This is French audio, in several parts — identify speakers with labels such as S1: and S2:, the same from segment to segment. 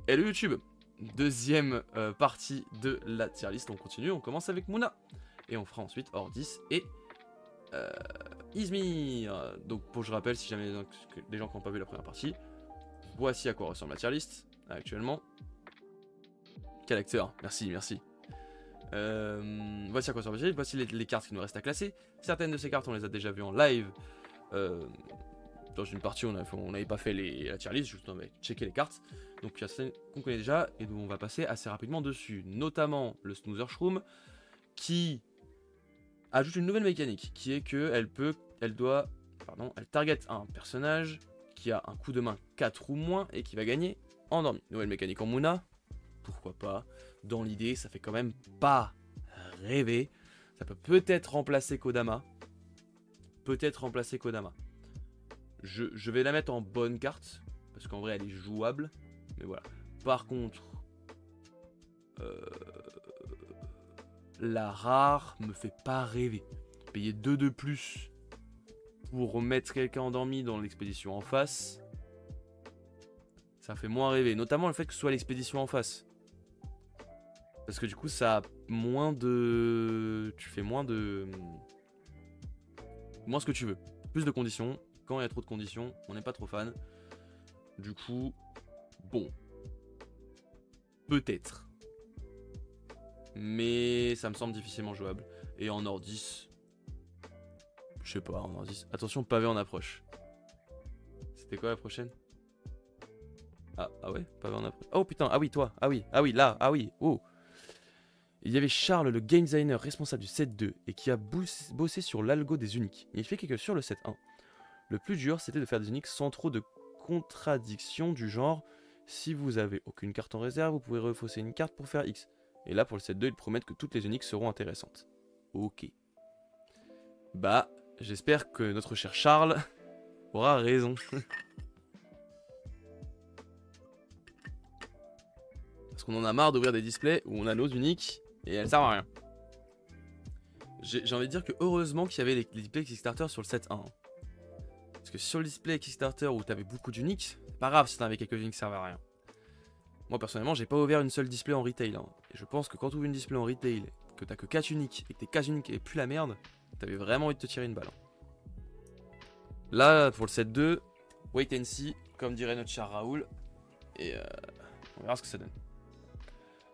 S1: Hello YouTube, deuxième partie de la tier list, on continue, on commence avec Mouna. Et on fera ensuite Ordis et Izmir. Donc pour je rappelle, si jamais des gens qui n'ont pas vu la première partie, voici à quoi ressemble la tier list actuellement. Quel acteur, merci, merci. Voici à quoi ressemble la tier list, voici les cartes qui nous restent à classer. Certaines de ces cartes on les a déjà vues en live. Dans une partie on n'avait pas fait la tier list, juste on avait checké les cartes. Donc il y a certaines qu'on connaît déjà et dont on va passer assez rapidement dessus. Notamment le Snoozer Shroom qui ajoute une nouvelle mécanique qui est que elle target un personnage qui a un coup de main 4 ou moins et qui va gagner endormi. Nouvelle mécanique en Mouna, pourquoi pas. Dans l'idée ça fait quand même pas rêver. Ça peut peut-être remplacer Kodama. Je vais la mettre en bonne carte, parce qu'en vrai elle est jouable, mais voilà. Par contre, la rare me fait pas rêver. Payer 2 de plus pour mettre quelqu'un endormi dans l'expédition en face, ça fait moins rêver. Notamment le fait que ce soit l'expédition en face. Parce que du coup ça a moins de... Tu fais moins de... Moins ce que tu veux. Plus de conditions. Quand il y a trop de conditions, on n'est pas trop fan. Du coup, bon. Peut-être. Mais ça me semble difficilement jouable. Et en Ordis, je sais pas, en Ordis. Attention, pavé en approche. C'était quoi la prochaine? Ah ouais, pavé en approche. Oh putain, ah oui, toi. Ah oui, là, ah oui, oh. Il y avait Charles, le game designer responsable du set 2 et qui a bossé sur l'algo des uniques. Il expliquait que sur le set 1, le plus dur c'était de faire des uniques sans trop de contradictions du genre si vous avez aucune carte en réserve, vous pouvez refausser une carte pour faire X. Et là pour le set 2, ils promettent que toutes les uniques seront intéressantes. Ok. Bah, j'espère que notre cher Charles aura raison. Parce qu'on en a marre d'ouvrir des displays où on a nos uniques et elles servent à rien. J'ai envie de dire que heureusement qu'il y avait les displays Kickstarter sur le set 1. Parce que sur le display Kickstarter où t'avais beaucoup d'uniques, c'est pas grave si t'en avais quelques-unes qui servent à rien. Moi personnellement, j'ai pas ouvert une seule display en retail. Hein. Et je pense que quand tu ouvres une display en retail, que t'as que 4 uniques et que tes 4 uniques et plus la merde, t'avais vraiment envie de te tirer une balle. Hein. Là, pour le set 2, wait and see, comme dirait notre cher Raoul. Et on verra ce que ça donne.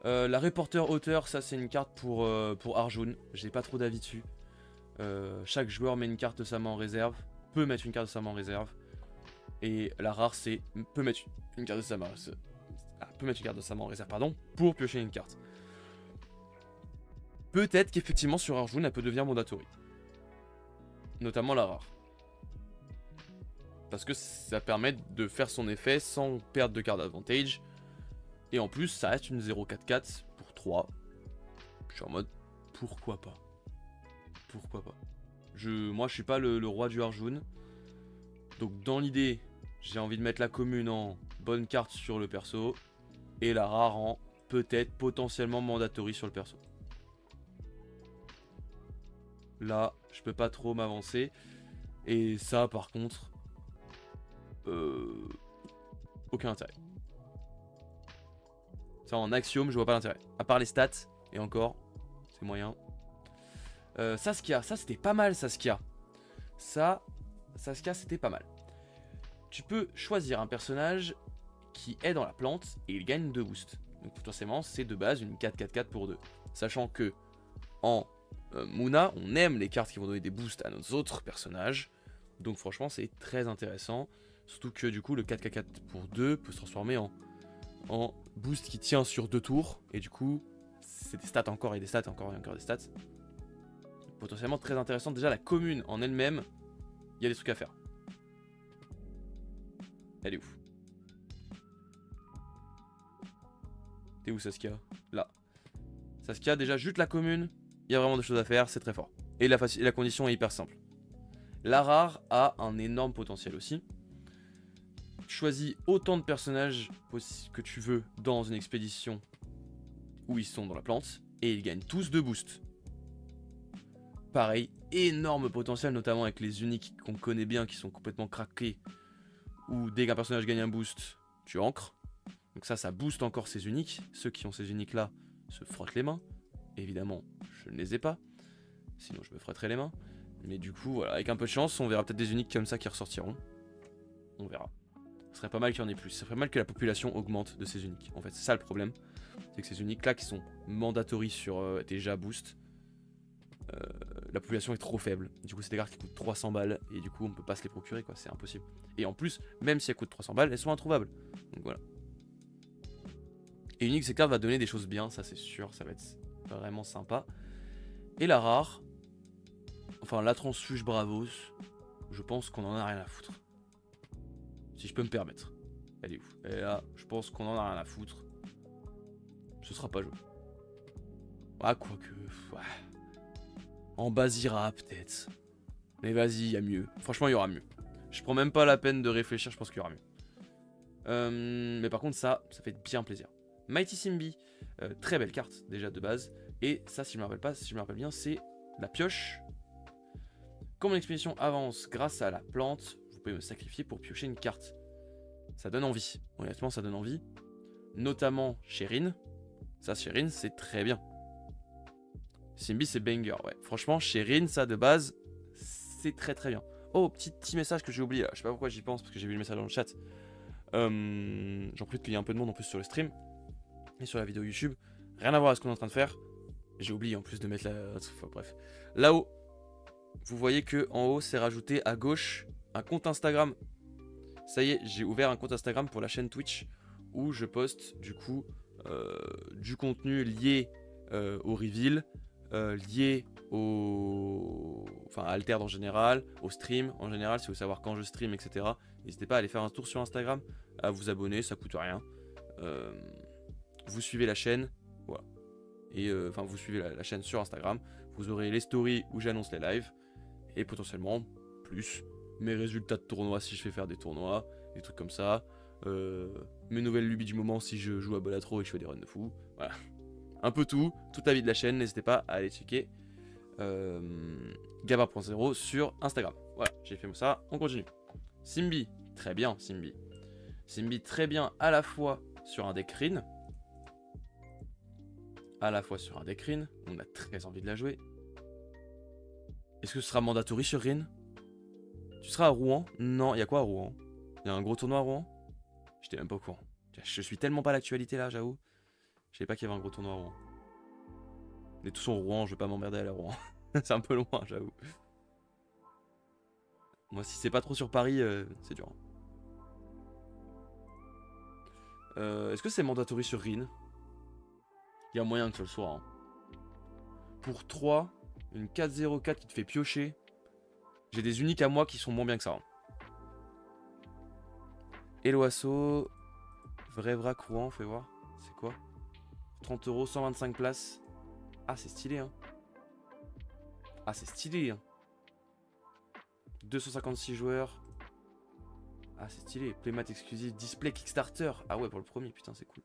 S1: La reporter auteur, ça c'est une carte pour Arjun. J'ai pas trop d'avis dessus. Chaque joueur met une carte de sa main en réserve. Peut mettre une carte de sa main en réserve. Et la rare c'est peut mettre une carte de sa main. Peut mettre une carte de sa main en réserve, pardon, pour piocher une carte. Peut-être qu'effectivement sur Arjun elle peut devenir mandatory. Notamment la rare. Parce que ça permet de faire son effet sans perdre de carte d'advantage. Et en plus ça reste une 0-4-4 pour 3. Je suis en mode pourquoi pas. Pourquoi pas. Moi je suis pas le roi du Arjun. Donc dans l'idée, j'ai envie de mettre la commune en bonne carte sur le perso. Et la rare en peut-être potentiellement mandatory sur le perso. Là, je peux pas trop m'avancer. Et ça par contre, aucun intérêt. Ça en axiome, je vois pas l'intérêt. À part les stats, et encore, c'est moyen. Saskia, ça c'était pas mal Saskia. Saskia c'était pas mal. Tu peux choisir un personnage qui est dans la plante et il gagne 2 boosts. Donc potentiellement c'est de base une 4-4-4 pour 2. Sachant que en Mouna, on aime les cartes qui vont donner des boosts à nos autres personnages. Donc franchement c'est très intéressant. Surtout que du coup le 4-4-4 pour 2 peut se transformer en boost qui tient sur 2 tours. Et du coup c'est des stats encore et des stats encore et encore des stats. Potentiellement très intéressant. Déjà la commune en elle-même, il y a des trucs à faire. Elle est ouf. T'es où Saskia? Là. Saskia, déjà juste la commune, il y a vraiment des choses à faire, c'est très fort. Et la condition est hyper simple. La rare a un énorme potentiel aussi. Choisis autant de personnages que tu veux dans une expédition où ils sont dans la plante. Et ils gagnent tous 2 boosts. Pareil, énorme potentiel, notamment avec les uniques qu'on connaît bien, qui sont complètement craqués. Où dès qu'un personnage gagne un boost, tu ancres. Donc ça booste encore ces uniques. Ceux qui ont ces uniques là se frottent les mains. Évidemment, je ne les ai pas. Sinon, je me frotterais les mains. Mais du coup, voilà, avec un peu de chance, on verra peut-être des uniques comme ça qui ressortiront. On verra. Ce serait pas mal qu'il y en ait plus. Ce serait pas mal que la population augmente de ces uniques. En fait, c'est ça le problème. C'est que ces uniques là qui sont mandatory sur déjà boost, la population est trop faible. Du coup, c'est des cartes qui coûtent 300 balles. Et du coup, on peut pas se les procurer, quoi. C'est impossible. Et en plus, même si elles coûtent 300 balles, elles sont introuvables. Donc voilà. Et unique, ces cartes va donner des choses bien, ça c'est sûr. Ça va être vraiment sympa. Et la rare, enfin la transfuge Bravos, je pense qu'on en a rien à foutre. Si je peux me permettre. Elle est où? Et là, je pense qu'on en a rien à foutre. Ce sera pas joué. Ah, quoique. Ouais. En Basira, peut-être. Mais vas-y, il y a mieux. Franchement, il y aura mieux. Je prends même pas la peine de réfléchir, je pense qu'il y aura mieux. Mais par contre, ça fait bien plaisir. Mighty Simbi, très belle carte, déjà de base. Et ça, si je me rappelle bien, c'est la pioche. Quand mon expédition avance grâce à la plante, vous pouvez me sacrifier pour piocher une carte. Ça donne envie. Honnêtement, ça donne envie. Notamment chez Rin. Ça, chez Rin, c'est très bien. Simbi, c'est banger. Ouais. Franchement, chez Rin, ça de base, c'est très très bien. Oh, petit message que j'ai oublié là. Je sais pas pourquoi j'y pense parce que j'ai vu le message dans le chat. J'en profite qu'il y a un peu de monde en plus sur le stream et sur la vidéo YouTube. Rien à voir avec ce qu'on est en train de faire. J'ai oublié en plus de mettre la. Enfin, bref. Là-haut, vous voyez que en haut, c'est rajouté à gauche un compte Instagram. Ça y est, j'ai ouvert un compte Instagram pour la chaîne Twitch où je poste du coup du contenu lié au reveal, lié au. Enfin, à Altered en général, au stream en général, si vous voulez savoir quand je stream, etc. N'hésitez pas à aller faire un tour sur Instagram, à vous abonner, ça coûte rien. Vous suivez la chaîne, voilà. Et enfin, vous suivez la chaîne sur Instagram. Vous aurez les stories où j'annonce les lives. Et potentiellement, plus mes résultats de tournois si je fais faire des tournois, des trucs comme ça. Mes nouvelles lubies du moment si je joue à Balatro et que je fais des runs de fou. Voilà. Un peu tout, toute la vie de la chaîne. N'hésitez pas à aller checker Gaba.0 sur Instagram. Voilà, j'ai fait ça, on continue. Simbi, très bien Simbi. Simbi très bien à la fois sur un deck Rin. On a très envie de la jouer. Est-ce que ce sera mandatory sur Rin? Tu seras à Rouen? Non, il y a quoi à Rouen? Il y a un gros tournoi à Rouen? J'étais même pas au courant. Je suis tellement pas à l'actualité là, j'avoue. Je savais pas qu'il y avait un gros tournoi à Rouen. Mais tous sont Rouen, je vais pas m'emmerder à la Rouen. C'est un peu loin, j'avoue. Moi, si c'est pas trop sur Paris, c'est dur. Est-ce que c'est mandatory sur Rin? Il y a moyen que ce le soit. Hein. Pour 3, une 4-0-4 qui te fait piocher. J'ai des uniques à moi qui sont moins bien que ça. Hein. Eloasso. Vrai vrac Rouen, fais voir. C'est quoi? 30 €, 125 places. Ah, c'est stylé, hein. Ah, c'est stylé, hein. 256 joueurs. Ah, c'est stylé. Playmat exclusif. Display Kickstarter. Ah ouais, pour le premier, putain, c'est cool.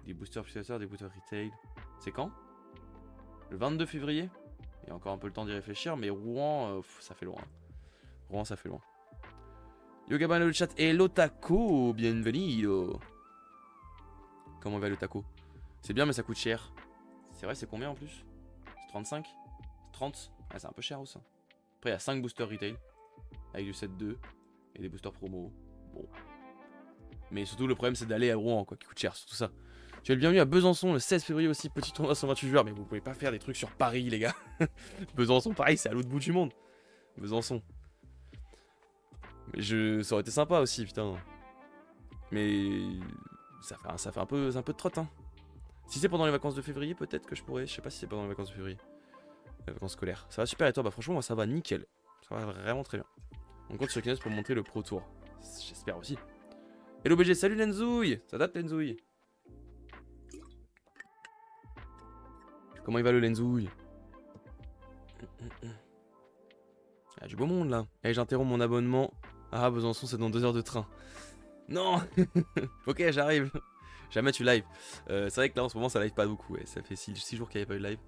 S1: Des boosters Kickstarter, des boosters retail. C'est quand? Le 22 février. Il y a encore un peu le temps d'y réfléchir, mais Rouen, ça fait loin. Rouen, ça fait loin. Yogaban le chat. Hello Taco, bienvenido. Comment va le taco? C'est bien, mais ça coûte cher. C'est vrai, c'est combien en plus? C'est 35? 30? Ah, c'est un peu cher aussi. Après, il y a 5 boosters retail. Avec du 7-2. Et des boosters promo. Bon. Mais surtout, le problème, c'est d'aller à Rouen, quoi, qui coûte cher, surtout ça. Tu es le bienvenu à Besançon le 16 février aussi. Petit tournoi 128 joueurs. Mais vous pouvez pas faire des trucs sur Paris, les gars. Besançon, pareil, c'est à l'autre bout du monde. Besançon. Mais ça aurait été sympa aussi, putain. Mais ça fait un peu de trotte, hein. Si c'est pendant les vacances de février, peut-être que je pourrais. Je sais pas si c'est pendant les vacances de février. Les vacances scolaires. Ça va super et toi? Bah franchement, moi ça va nickel. Ça va vraiment très bien. On compte sur Kinos pour montrer le Pro Tour. J'espère aussi. Hello BG, salut Lenzouille. Ça date Lenzouille? Comment il va le Lenzouille? Il y a du beau monde là. Et j'interromps mon abonnement. Ah, Besançon, c'est dans 2 heures de train. Non. Ok, j'arrive. Jamais tu live. C'est vrai que là en ce moment ça live pas beaucoup. Ouais. Ça fait 6 jours qu'il n'y avait pas eu de live.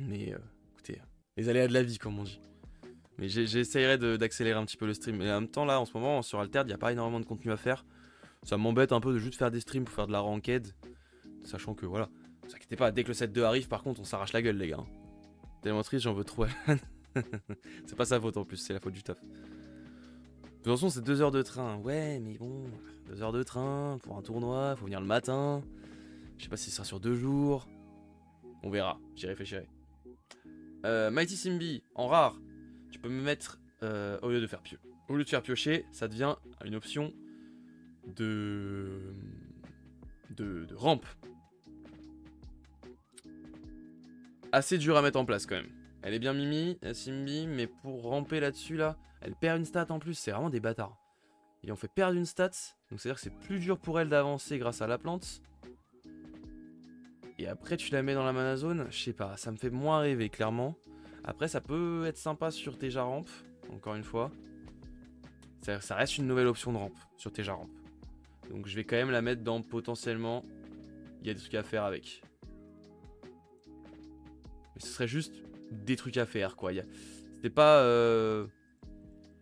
S1: Mais écoutez, les aléas de la vie comme on dit. Mais j'essayerai d'accélérer un petit peu le stream. Et en même temps là en ce moment sur Altered il n'y a pas énormément de contenu à faire. Ça m'embête un peu de juste faire des streams pour faire de la ranked. Sachant que voilà, ne vous inquiétez pas, dès que le set 2 arrive, par contre, on s'arrache la gueule, les gars. Tellement triste, j'en veux trop. C'est pas sa faute en plus, c'est la faute du taf. De toute façon, c'est 2 heures de train. Ouais, mais bon, 2 heures de train pour un tournoi, faut venir le matin. Je sais pas si ce sera sur 2 jours. On verra, j'y réfléchirai. Mighty Simbi, en rare, tu peux me mettre, au lieu de faire piocher, ça devient une option de rampe. Assez dur à mettre en place quand même. Elle est bien Mimi, Simbi, mais pour ramper là-dessus là, elle perd une stat en plus, c'est vraiment des bâtards. Ils ont fait perdre une stat, donc c'est à dire que c'est plus dur pour elle d'avancer grâce à la plante. Et après tu la mets dans la mana zone, je sais pas, ça me fait moins rêver clairement. Après ça peut être sympa sur Teja Ramp, encore une fois. Ça reste une nouvelle option de rampe sur Teja Ramp. Donc je vais quand même la mettre dans potentiellement, il y a des trucs à faire avec. Mais ce serait juste des trucs à faire quoi. C'était pas...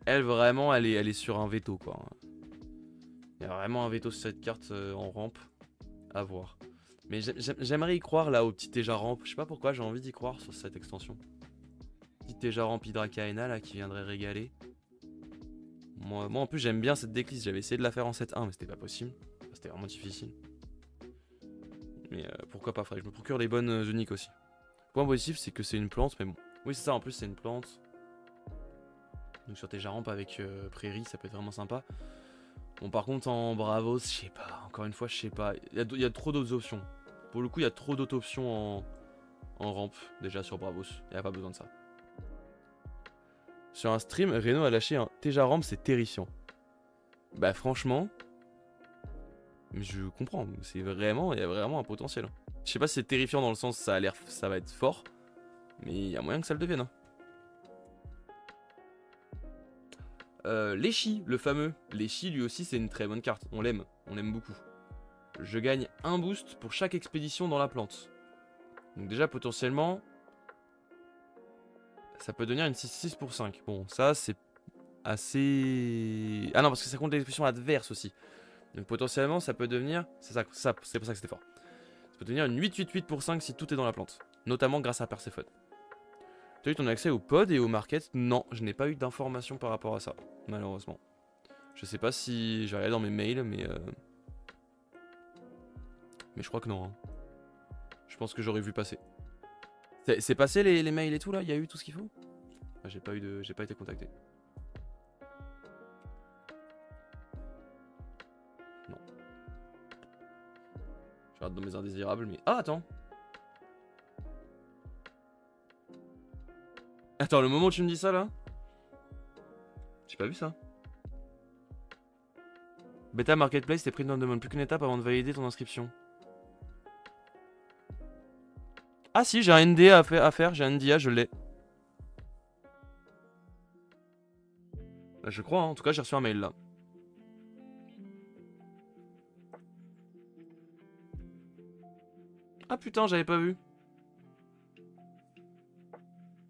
S1: Elle vraiment, elle est sur un veto quoi. Il y a vraiment un veto sur cette carte en rampe. À voir. Mais j'aimerais y croire là au petit Teja Ramp. Je sais pas pourquoi j'ai envie d'y croire sur cette extension. Petit Teja Ramp Hydra Kaena là qui viendrait régaler. Moi en plus j'aime bien cette decklist. J'avais essayé de la faire en 7-1 mais c'était pas possible. C'était vraiment difficile. Mais pourquoi pas, faudrait que je me procure les bonnes uniques aussi. Point positif c'est que c'est une plante mais bon. Oui c'est ça, en plus c'est une plante. Donc sur Teja Ramp avec Prairie ça peut être vraiment sympa. Bon par contre en Bravos je sais pas, encore une fois je sais pas. Il y a trop d'autres options. Pour le coup il y a trop d'autres options en rampe déjà sur Bravos. Il n'y a pas besoin de ça. Sur un stream, Reno a lâché un Teja Ramp, c'est terrifiant. Bah franchement, je comprends, c'est vraiment, il y a vraiment un potentiel. Je sais pas si c'est terrifiant dans le sens ça va être fort, mais il y a moyen que ça le devienne. Leshi, le fameux. Leshi lui aussi c'est une très bonne carte, on l'aime beaucoup. Je gagne un boost pour chaque expédition dans la plante. Donc déjà potentiellement, ça peut devenir une 6-6 pour 5. Bon ça c'est assez... Ah non parce que ça compte l'expédition adverse aussi. Donc potentiellement ça peut devenir... C'est pour ça que c'était fort. Ça peut devenir une 8-8-8 pour 5 si tout est dans la plante. Notamment grâce à Perséphone. Tu as eu ton accès au pod et au market? Non, je n'ai pas eu d'informations par rapport à ça, malheureusement. Je sais pas si j'ai regardé dans mes mails, mais je crois que non. Hein. Je pense que j'aurais vu passer. C'est passé les mails et tout là? Il y a eu tout ce qu'il faut? Ah, j'ai pas été contacté. Non. Je regarde dans mes indésirables, mais... Ah, attends! Attends, le moment où tu me dis ça là? J'ai pas vu ça. Beta Marketplace, tes prix ne demandent plus qu'une étape avant de valider ton inscription. Ah si, j'ai un NDA à faire, j'ai un NDA, je l'ai. Je crois, hein. En tout cas j'ai reçu un mail là. Ah putain, j'avais pas vu.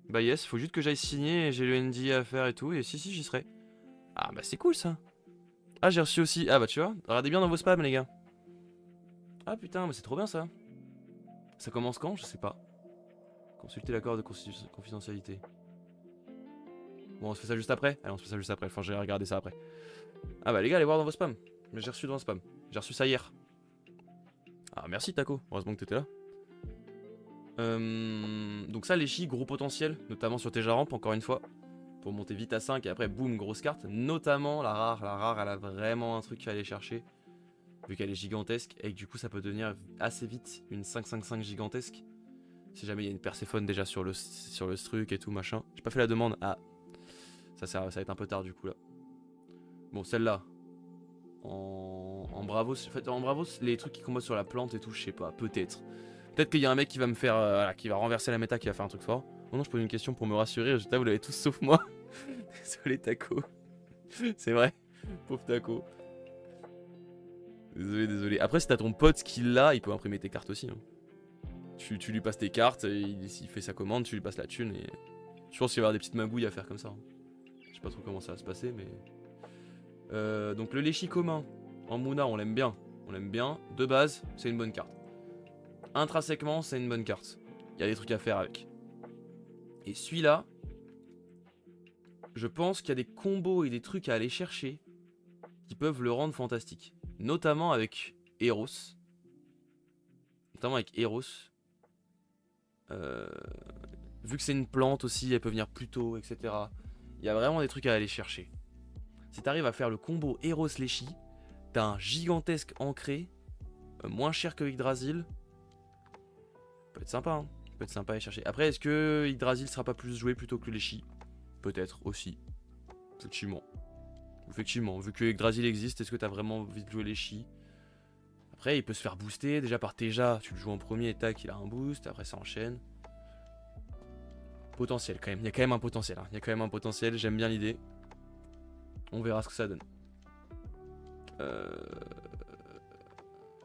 S1: Bah yes, faut juste que j'aille signer et j'ai le NDA à faire et tout, et si j'y serai. Ah bah c'est cool ça. Ah j'ai reçu aussi, ah bah tu vois, regardez bien dans vos spams les gars. Ah putain, mais c'est trop bien ça. Ça commence quand? Je sais pas. Consultez l'accord de confidentialité. Bon on se fait ça juste après? Allez on se fait ça juste après, enfin j'ai regardé ça après. Ah bah les gars allez voir dans vos spams. Mais j'ai reçu dans le spam. J'ai reçu ça hier. Ah merci Taco, heureusement que t'étais là. Donc ça les chi, gros potentiel, notamment sur Teja Ramp encore une fois. Pour monter vite à 5 et après boum grosse carte. Notamment la rare elle a vraiment un truc à aller chercher. Vu qu'elle est gigantesque et que du coup ça peut devenir assez vite une 5-5-5 gigantesque. Si jamais il y a une Perséphone déjà sur le truc et tout machin. J'ai pas fait la demande, ah ça va être un peu tard du coup là. Bon celle-là. En Bravos, en fait en Bravos les trucs qui combattent sur la plante et tout je sais pas, peut-être. Peut-être qu'il y a un mec qui va me faire, voilà, qui va renverser la méta, qui va faire un truc fort. Oh non, je pose une question pour me rassurer. Résultat, vous l'avez tous sauf moi. Désolé, Taco. C'est vrai. Pauvre Taco. Désolé. Après, si t'as ton pote qui l'a, il peut imprimer tes cartes aussi. Hein. Tu lui passes tes cartes, il fait sa commande, tu lui passes la thune. Et je pense qu'il va y avoir des petites magouilles à faire comme ça. Hein. Je sais pas trop comment ça va se passer, mais. Donc, le Leshi commun. En Mouna, on l'aime bien. On l'aime bien. De base, c'est une bonne carte. Intrinsèquement, c'est une bonne carte. Il y a des trucs à faire avec. Et celui-là, je pense qu'il y a des combos et des trucs à aller chercher qui peuvent le rendre fantastique. Notamment avec Eros. Vu que c'est une plante aussi, elle peut venir plus tôt, etc. Il y a vraiment des trucs à aller chercher. Si t'arrives à faire le combo Eros Leshy, t'as un gigantesque ancré, moins cher que Yggdrasil. Peut être sympa, hein. Peut être sympa à aller chercher. Après, est-ce que Yggdrasil sera pas plus joué plutôt que Leshy? Peut-être aussi. Effectivement, vu que Yggdrasil existe, est-ce que t'as vraiment envie de jouer Leshy? Après, il peut se faire booster. Déjà par Teja, tu le joues en premier, tac, il a un boost. Après, ça enchaîne. Potentiel quand même. Il y a quand même un potentiel. Hein. Il y a quand même un potentiel. J'aime bien l'idée. On verra ce que ça donne.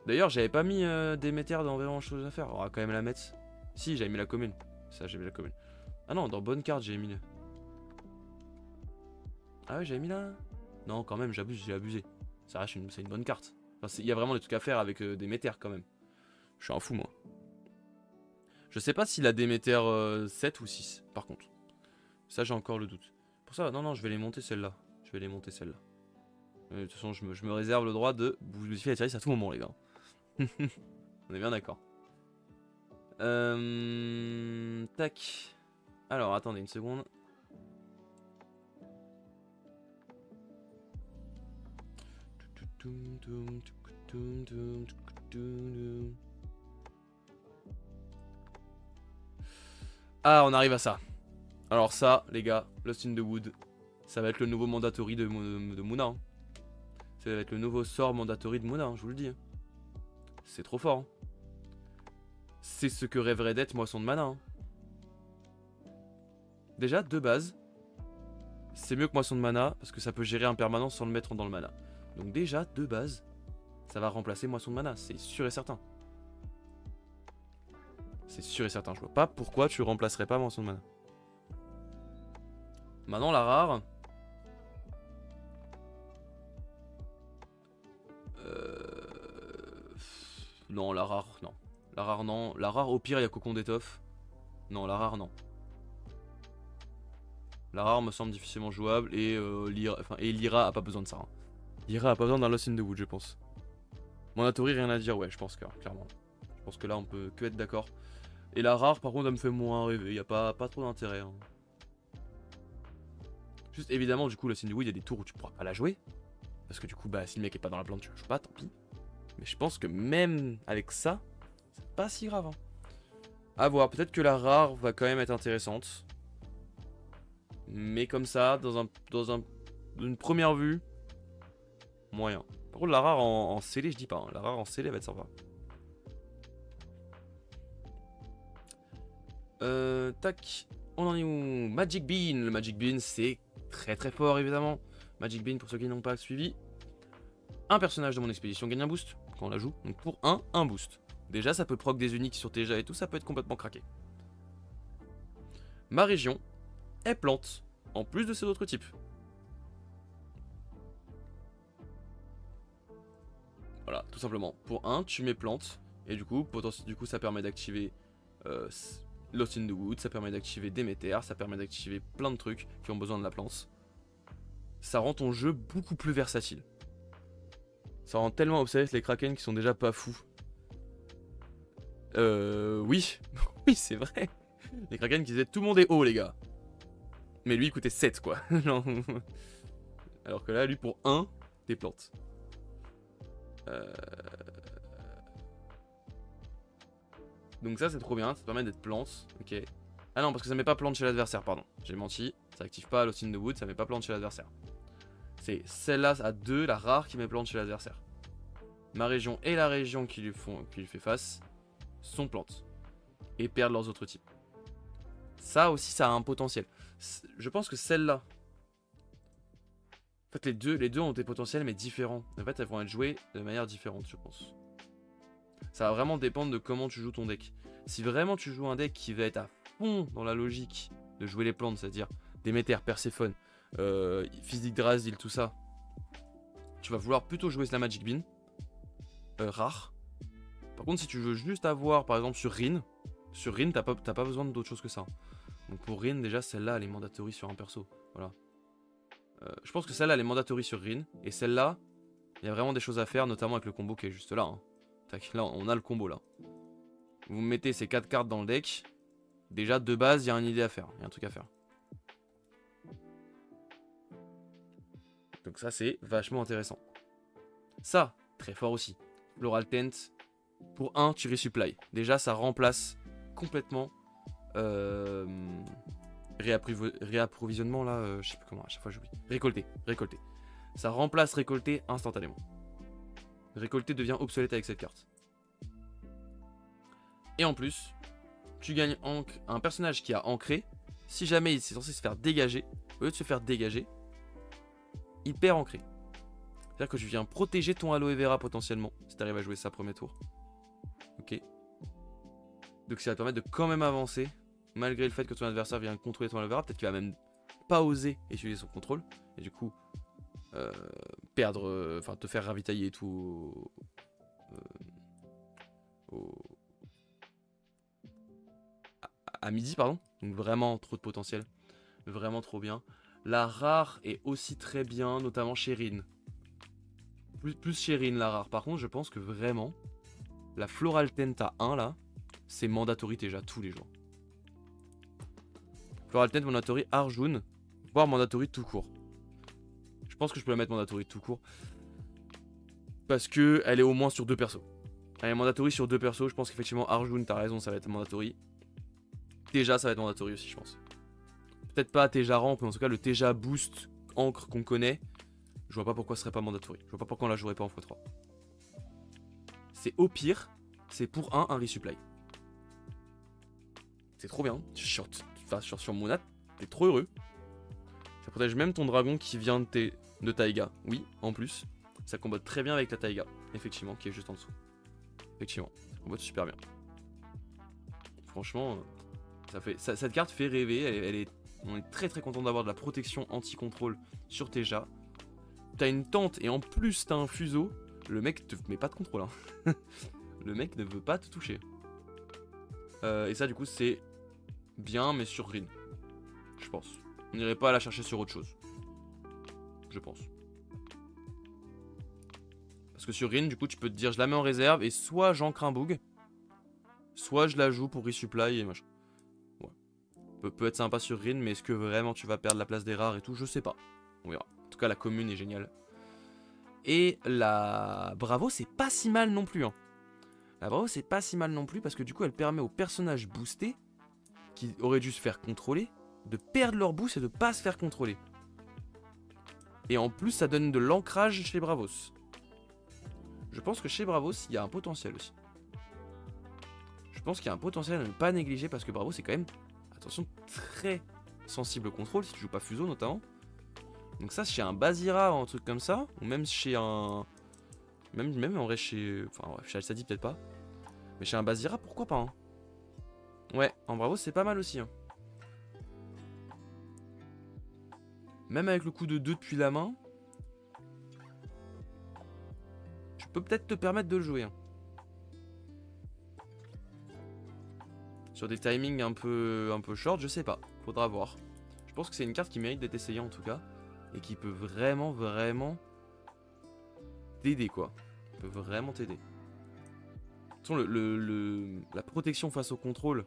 S1: D'ailleurs, j'avais pas mis Déméter dans vraiment chose à faire. On va quand même la mettre. Si, j'avais mis la commune. Ça, j'ai mis la commune. Ah non, dans bonne carte, j'ai mis le. Ah ouais, j'avais mis là. Non, quand même, j'abuse, j'ai abusé. Ça reste c'est une bonne carte. Enfin, il y a vraiment des trucs à faire avec Déméter quand même. Je suis un fou, moi. Je sais pas s'il a Déméter 7 ou 6, par contre. Ça, j'ai encore le doute. Pour ça, non, je vais les monter celle-là. De toute façon, je me réserve le droit de modifier la tier list à tout moment, les gars. On est bien d'accord. Tac. Alors, attendez une seconde. Ah, on arrive à ça. Alors ça, les gars, Lost in the Wood, ça va être le nouveau mandatory de Mouna. Hein. Ça va être le nouveau sort mandatory de Mouna, hein, je vous le dis. Hein. C'est trop fort. Hein. C'est ce que rêverait d'être Moisson de Mana. Hein. Déjà, de base, c'est mieux que Moisson de Mana, parce que ça peut gérer impermanence sans le mettre dans le mana. Donc déjà, de base, ça va remplacer Moisson de Mana, c'est sûr et certain. C'est sûr et certain, je vois pas pourquoi tu remplacerais pas Moisson de Mana. Maintenant, la rare. Non, la rare, non. La rare, non. La rare, au pire, il y a Cocon d'étoffe. Non, la rare, non. La rare me semble difficilement jouable et Lyra a pas besoin de ça. Hein. Lyra a pas besoin d'un Lost in the Wood, je pense. Mandatory, rien à dire, ouais, je pense que, clairement. Je pense que là, on peut que être d'accord. Et la rare, par contre, elle me fait moins rêver. Il y a pas trop d'intérêt. Hein. Juste, évidemment, du coup, Lost in the Wood, il y a des tours où tu pourras pas la jouer. Parce que du coup, bah, si le mec est pas dans la plante, tu la joues pas, tant pis. Mais je pense que même avec ça, c'est pas si grave. Hein. À voir, peut-être que la rare va quand même être intéressante. Mais comme ça, dans une première vue, moyen. Par contre, la rare en scellé, je dis pas. Hein. La rare en scellé va être sympa. Tac. On en est où? Magic Bean. Le Magic Bean, c'est très très fort, évidemment. Magic Bean, pour ceux qui n'ont pas suivi. Un personnage de mon expédition gagne un boost quand on la joue. Donc pour un boost. Déjà, ça peut proc des uniques sur Teja et tout, ça peut être complètement craqué. Ma région est plante, en plus de ces autres types. Voilà, tout simplement. Pour 1, tu mets plante, et du coup, ça permet d'activer Lost in the Wood, ça permet d'activer Déméter, ça permet d'activer plein de trucs qui ont besoin de la plante. Ça rend ton jeu beaucoup plus versatile. Ça rend tellement obsolète les Kraken qui sont déjà pas fous. Oui. Oui, c'est vrai. Les Kraken qui disaient tout le monde est haut, les gars. Mais lui, il coûtait 7, quoi. Alors que là, lui, pour 1, des plantes. Donc ça, c'est trop bien. Ça permet d'être plante. Ok. Ah non, parce que ça met pas plante chez l'adversaire, pardon. J'ai menti. Ça active pas Lost in the Wood, ça met pas plante chez l'adversaire. C'est celle-là à 2, la rare qui met plante chez l'adversaire. Ma région et la région qui lui fait face sont plantes. Et perdent leurs autres types. Ça aussi, ça a un potentiel. Je pense que celle-là... En fait, les deux ont des potentiels, mais différents. En fait, elles vont être jouées de manière différente, je pense. Ça va vraiment dépendre de comment tu joues ton deck. Si vraiment tu joues un deck qui va être à fond dans la logique de jouer les plantes, c'est-à-dire Déméter, Perséphone, Physique Drasil, tout ça, tu vas vouloir plutôt jouer la Magic Bean. Rare. Par contre, si tu veux juste avoir, par exemple, sur Rin, t'as pas besoin d'autre chose que ça. Donc pour Rin, déjà, celle-là, elle est mandatory sur un perso. Voilà. Je pense que celle-là, elle est mandatory sur Rin. Et celle-là, il y a vraiment des choses à faire, notamment avec le combo qui est juste là. Hein. Tac, là, on a le combo, là. Vous mettez ces 4 cartes dans le deck. Déjà, de base, il y a une idée à faire. Il y a un truc à faire. Donc ça, c'est vachement intéressant. Ça, très fort aussi. Floral Tent. Pour 1, tu resupply. Déjà, ça remplace complètement réapprovisionnement, là. Je sais plus comment, à chaque fois j'oublie. Récolter. Ça remplace récolter instantanément. Récolter devient obsolète avec cette carte. Et en plus, tu gagnes un personnage qui a ancré. Si jamais il est censé se faire dégager, au lieu de se faire dégager, il perd ancré. C'est-à-dire que tu viens protéger ton aloe vera potentiellement, si tu arrives à jouer ça premier tour. Ok. Donc ça va te permettre de quand même avancer, malgré le fait que ton adversaire vient contrôler ton aloe vera. Peut-être qu'il va même pas oser utiliser son contrôle. Et du coup, perdre, enfin te faire ravitailler et tout à midi, pardon. Donc vraiment trop de potentiel. Vraiment trop bien. La rare est aussi très bien, notamment chez Rin. Plus chez Rin, la rare. Par contre, je pense que vraiment, la Floral Tent à 1, là, c'est mandatory déjà tous les jours. Floral Tent, mandatory Arjun, voire mandatory tout court. Je pense que je peux la mettre mandatory tout court. Parce que elle est au moins sur 2 persos. Elle est mandatory sur 2 persos. Je pense qu'effectivement, Arjun, t'as raison, ça va être mandatory. Teja, ça va être mandatory aussi, je pense. Peut-être pas Teja ramp, mais en tout cas, le Teja boost encre qu'on connaît, je vois pas pourquoi ce serait pas mandatory. Je vois pas pourquoi on la jouerait pas en x3. C'est au pire, c'est pour un resupply. C'est trop bien. Sur Monat, t'es trop heureux. Ça protège même ton dragon qui vient de Taiga. Oui, en plus. Ça combat très bien avec la Taiga, effectivement, qui est juste en dessous. Effectivement, ça combat super bien. Franchement, cette carte fait rêver. On est très content d'avoir de la protection anti-contrôle sur Teja. T'as une tente et en plus t'as un fuseau. Le mec te met pas de contrôle. Hein. Le mec ne veut pas te toucher. Et ça, du coup, c'est bien, mais sur Rin. Je pense. On n'irait pas la chercher sur autre chose. Je pense. Parce que sur Rin, du coup, tu peux te dire, je la mets en réserve et soit j'ancre un bug, soit je la joue pour resupply et machin. Ouais. Peut être sympa sur Rin, mais est-ce que vraiment tu vas perdre la place des rares et tout? Je sais pas. On verra. En tout cas, la commune est géniale. Et la Bravo, c'est pas si mal non plus. Hein. La Bravo, c'est pas si mal non plus parce que du coup, elle permet aux personnages boostés qui auraient dû se faire contrôler de perdre leur boost et de pas se faire contrôler. Et en plus, ça donne de l'ancrage chez Bravos. Je pense que chez Bravos, il y a un potentiel aussi. Je pense qu'il y a un potentiel à ne pas négliger parce que Bravos, c'est quand même, attention, très sensible au contrôle si tu joues pas Fuseau notamment. Donc ça, chez un Bazira ou un truc comme ça, ou même chez un... Même en vrai chez... Enfin, ouais, chez Alsadi peut-être pas. Mais chez un Bazira, pourquoi pas, hein. Ouais, en Bravos, c'est pas mal aussi, hein. Même avec le coup de 2 depuis la main, tu peux peut-être te permettre de le jouer, hein. Sur des timings un peu short, je sais pas. Faudra voir. Je pense que c'est une carte qui mérite d'être essayée en tout cas. Et qui peut vraiment t'aider quoi. Peut vraiment t'aider. De toute façon, la protection face au contrôle,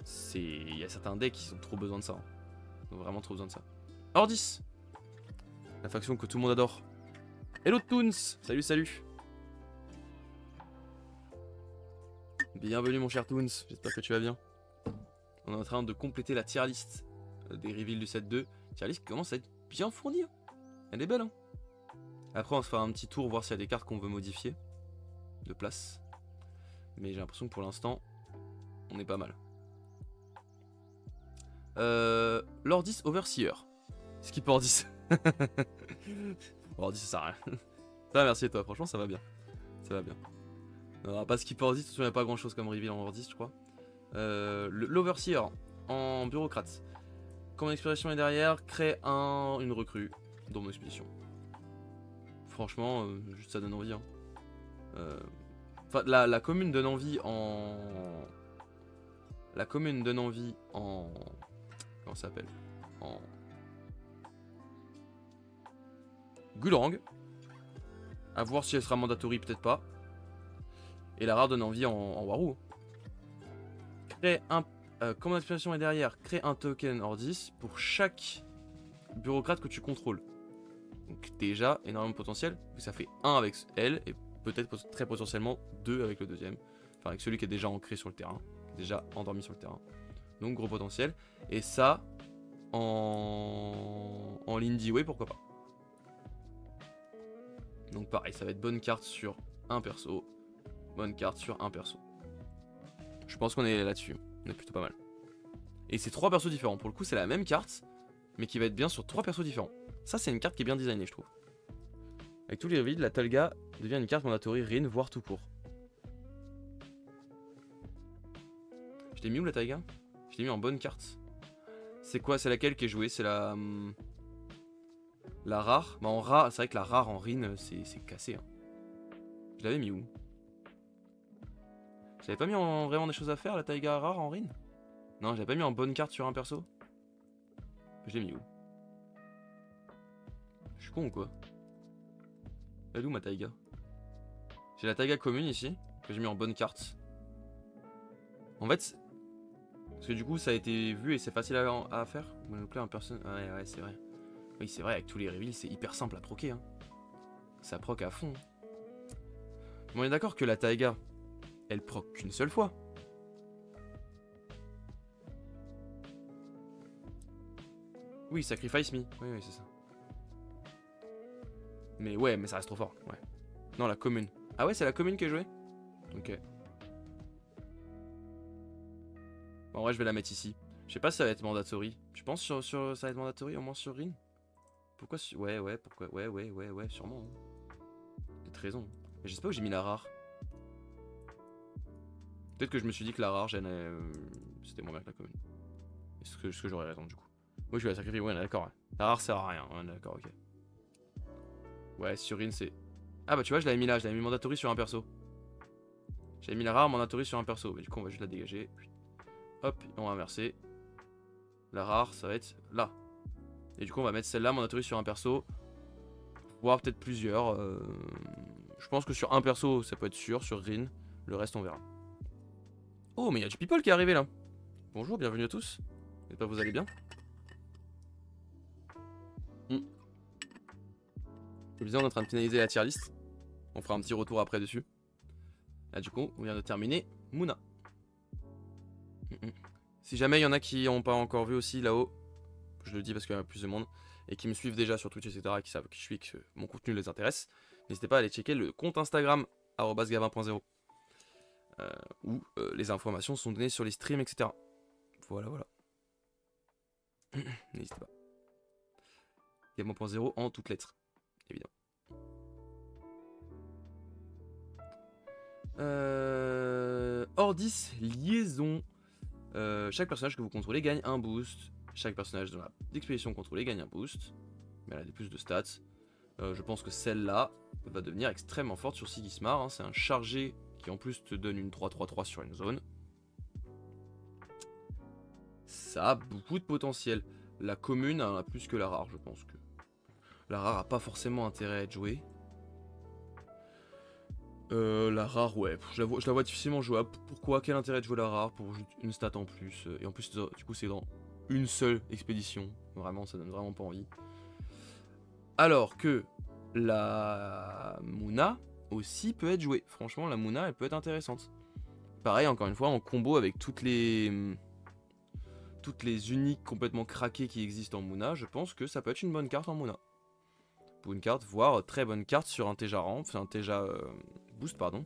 S1: c'est... Il y a certains decks qui ont trop besoin de ça. Hein. Ils ont vraiment trop besoin de ça. Ordis, la faction que tout le monde adore. Hello Toons. Salut. Bienvenue mon cher Toons, j'espère que tu vas bien. On est en train de compléter la tier list des reveals du set 2. Tier list qui commence à être bien fournie. Hein. Elle est belle. Hein. Après on se fera un petit tour voir s'il y a des cartes qu'on veut modifier de place. Mais j'ai l'impression que pour l'instant, on est pas mal. Lordis Overseer. Skip Ordis. Ordis ça sert à rien. Ça va, merci à toi, franchement ça va bien. Ça va bien. On va pas skip Ordis, de toute façon il n'y a pas grand chose comme reveal en Ordis je crois. L'Overseer en bureaucrate. Quand mon expédition est derrière, crée une recrue dans mon expédition. Franchement, juste ça donne envie. Hein. Enfin, la commune donne envie en... La commune donne envie en... Comment ça s'appelle? En... Gulrang. À voir si elle sera mandatory, peut-être pas. Et la rare donne envie en Warou. Crée un... comme l'inspiration est derrière, crée un token hors 10 pour chaque bureaucrate que tu contrôles. Donc déjà, énormément de potentiel. Ça fait 1 avec elle et peut-être très potentiellement 2 avec le deuxième. Enfin avec celui qui est déjà ancré sur le terrain. Déjà endormi sur le terrain. Donc gros potentiel. Et ça, en Lindy Way, pourquoi pas. Donc pareil, ça va être bonne carte sur un perso. Bonne carte sur un perso. Je pense qu'on est là-dessus. On est plutôt pas mal. Et c'est 3 persos différents. Pour le coup, c'est la même carte, mais qui va être bien sur 3 persos différents. Ça, c'est une carte qui est bien designée, je trouve. Avec tous les reveals, la Tolga devient une carte mandatory Rin, voire tout court. Je l'ai mis où la Taiga? Je l'ai mis en bonne carte. C'est quoi? C'est laquelle qui est jouée? C'est la... La rare? Bah en rare, c'est vrai que la rare en Rin, c'est cassé. Hein. Je l'avais mis où? J'avais pas mis en vraiment des choses à faire la Taiga rare en Rin? Non, j'avais pas mis en bonne carte sur un perso? Je l'ai mis où? Je suis con ou quoi? Elle est où ma Taiga? J'ai la Taiga commune ici, que j'ai mis en bonne carte. En fait, parce que du coup ça a été vu et c'est facile à faire. Un person... Ouais, c'est vrai. Oui, c'est vrai, avec tous les reveals, c'est hyper simple à proquer. Hein. Ça proc à fond. Mais on est d'accord que la Taiga, elle proc qu'une seule fois. Oui, Sacrifice Me. Oui, c'est ça. Mais ouais, mais ça reste trop fort. Ouais. Non, la commune. Ah ouais, c'est la commune qui est jouée? Ok. Bon, en vrai, je vais la mettre ici. Je sais pas si ça va être mandatory. Tu penses sur ça va être mandatory au moins sur Rin? Pourquoi ouais, pourquoi ouais, sûrement. Hein. Peut-être raison. Mais je sais pas où j'ai mis la rare. Peut-être que je me suis dit que la rare, c'était moins bien que la commune. Est-ce que j'aurais raison du coup? Oui, je vais la sacrifier, ouais, d'accord. Ouais. La rare sert à rien, ouais, d'accord, ok. Ouais, sur Rin, c'est... Ah bah tu vois, je l'avais mis là, je l'avais mis mandatory sur un perso. J'avais mis la rare mandatory sur un perso. Mais du coup, on va juste la dégager. Hop, on va inverser. La rare, ça va être là. Et du coup, on va mettre celle-là mandatory sur un perso. Voire peut-être plusieurs. Je pense que sur un perso, ça peut être sûr. Sur Rin, le reste, on verra. Oh, mais il y a du people qui est arrivé là. Bonjour, bienvenue à tous. J'espère que vous allez bien. Comme je disais, on est en train de finaliser la tier list. On fera un petit retour après dessus. Là, du coup, on vient de terminer Mouna. Si jamais il y en a qui n'ont pas encore vu aussi là-haut, je le dis parce qu'il y a plus de monde, et qui me suivent déjà sur Twitch, etc., qui savent qui je suis, que mon contenu les intéresse, n'hésitez pas à aller checker le compte Instagram, @gavin.0, où les informations sont données sur les streams, etc. Voilà. N'hésitez pas. Gavin.0 en toutes lettres, évidemment. Hors 10, liaison. Chaque personnage que vous contrôlez gagne un boost. Chaque personnage dans l'expédition contrôlée gagne un boost. Mais elle a des plus de stats. Je pense que celle-là va devenir extrêmement forte sur Sigismar. Hein. C'est un chargé qui en plus te donne une 3-3-3 sur une zone. Ça a beaucoup de potentiel. La commune en a plus que la rare, je pense que. La rare a pas forcément intérêt à être jouée. La rare, ouais, je la vois difficilement jouable. Pourquoi? Quel intérêt de jouer la rare pour une stat en plus? Et en plus, du coup, c'est dans une seule expédition. Vraiment, ça donne vraiment pas envie. Alors que la Mouna aussi peut être jouée. Franchement, la Mouna, elle peut être intéressante. Pareil, encore une fois, en combo avec toutes les uniques complètement craquées qui existent en Mouna, je pense que ça peut être une bonne carte en Mouna. Pour une carte, voire très bonne carte sur un Teja ramp, enfin un Teja boost, pardon.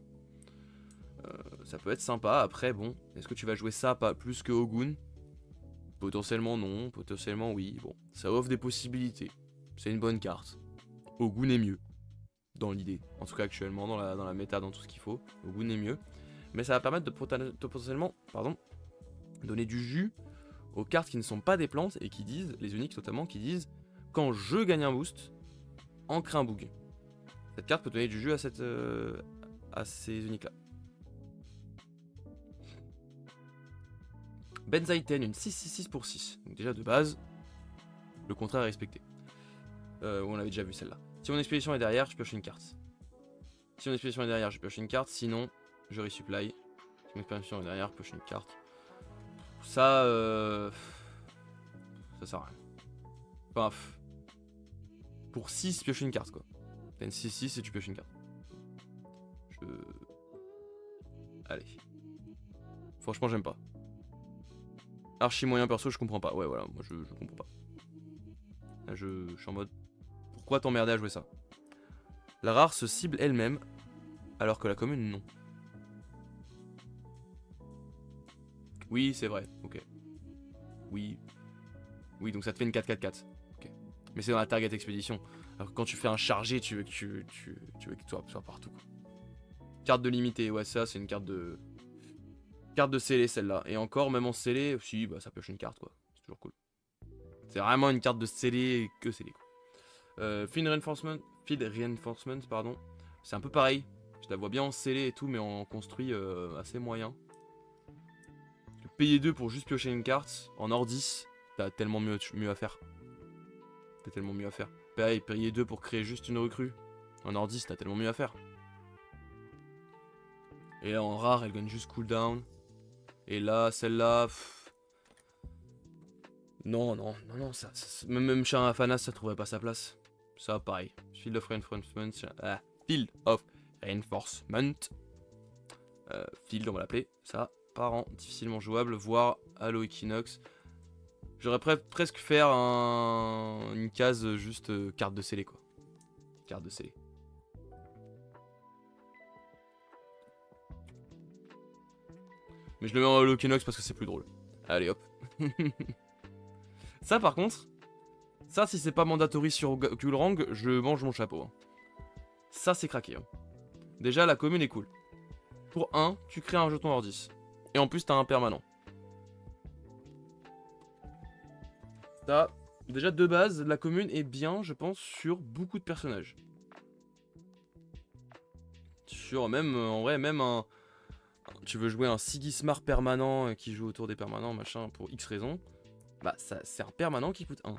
S1: Ça peut être sympa. Après, bon, est-ce que tu vas jouer ça pas plus que Ogun? Potentiellement non, potentiellement oui. Bon, ça offre des possibilités. C'est une bonne carte. Ogun est mieux, dans l'idée. En tout cas, actuellement, dans la méta, dans tout ce qu'il faut. Ogun est mieux. Mais ça va permettre de potentiellement, donner du jus aux cartes qui ne sont pas des plantes et qui disent, les uniques notamment, qui disent quand je gagne un boost, ancre un boog. Cette carte peut donner du jeu à ces uniques là. Benzaiten, une 6/6/6 pour 6. Donc déjà de base, le contraire est respecté. On avait déjà vu celle-là. Si mon expédition est derrière, je pioche une carte. Si mon expédition est derrière, je pioche une carte. Sinon, je resupply. Si mon expédition est derrière, je pioche une carte. Ça, ça sert à rien. Enfin, pour 6, pioche une carte quoi. T'as une 6/6 et tu pioches une carte. Allez. Franchement, j'aime pas. Archi moyen perso, je comprends pas. Ouais, voilà, moi je comprends pas. Là, je suis en mode. Pourquoi t'emmerder à jouer ça? La rare se cible elle-même, alors que la commune non. Oui, c'est vrai, ok. Oui. Oui, donc ça te fait une 4/4/4. Ok. Mais c'est dans la target expédition. Alors que quand tu fais un chargé, tu veux que tu veux que toi soit partout quoi. Carte de limité, ouais, ça c'est une carte de. Carte de scellé celle-là. Et encore, même en scellé, si, bah ça pioche une carte quoi. C'est toujours cool. C'est vraiment une carte de scellé que scellé quoi. Field Reinforcement, pardon. C'est un peu pareil. Je la vois bien en scellé et tout, mais en construit assez moyen. Payer 2 pour juste piocher une carte. En or 10, t'as tellement mieux à faire. T'as tellement mieux à faire. Pareil, payer 2 pour créer juste une recrue. En or 10, t'as tellement mieux à faire. Et là, en rare, elle gagne juste cooldown. Et là, celle-là... Non, ça, même chez un Afanas, ça trouverait pas sa place. Ça, pareil. Field of Reinforcement. Field of Reinforcement. Field, on va l'appeler. Ça, par an, difficilement jouable, voire Halo Equinox. J'aurais presque faire une case juste carte de scellé, quoi. Carte de scellé. Mais je le mets en Halo Equinox parce que c'est plus drôle. Allez, hop. Ça, par contre, ça, si c'est pas mandatory sur Gulrang, je mange mon chapeau. Hein. Ça, c'est craqué. Hein. Déjà, la commune est cool. Pour 1, tu crées un jeton hors 10. Et en plus, t'as un permanent. Ça, déjà, de base, la commune est bien, je pense, sur beaucoup de personnages. Sur même, en vrai, même un... Tu veux jouer un Sigismar permanent qui joue autour des permanents, machin, pour X raisons. Bah, c'est un permanent qui coûte 1.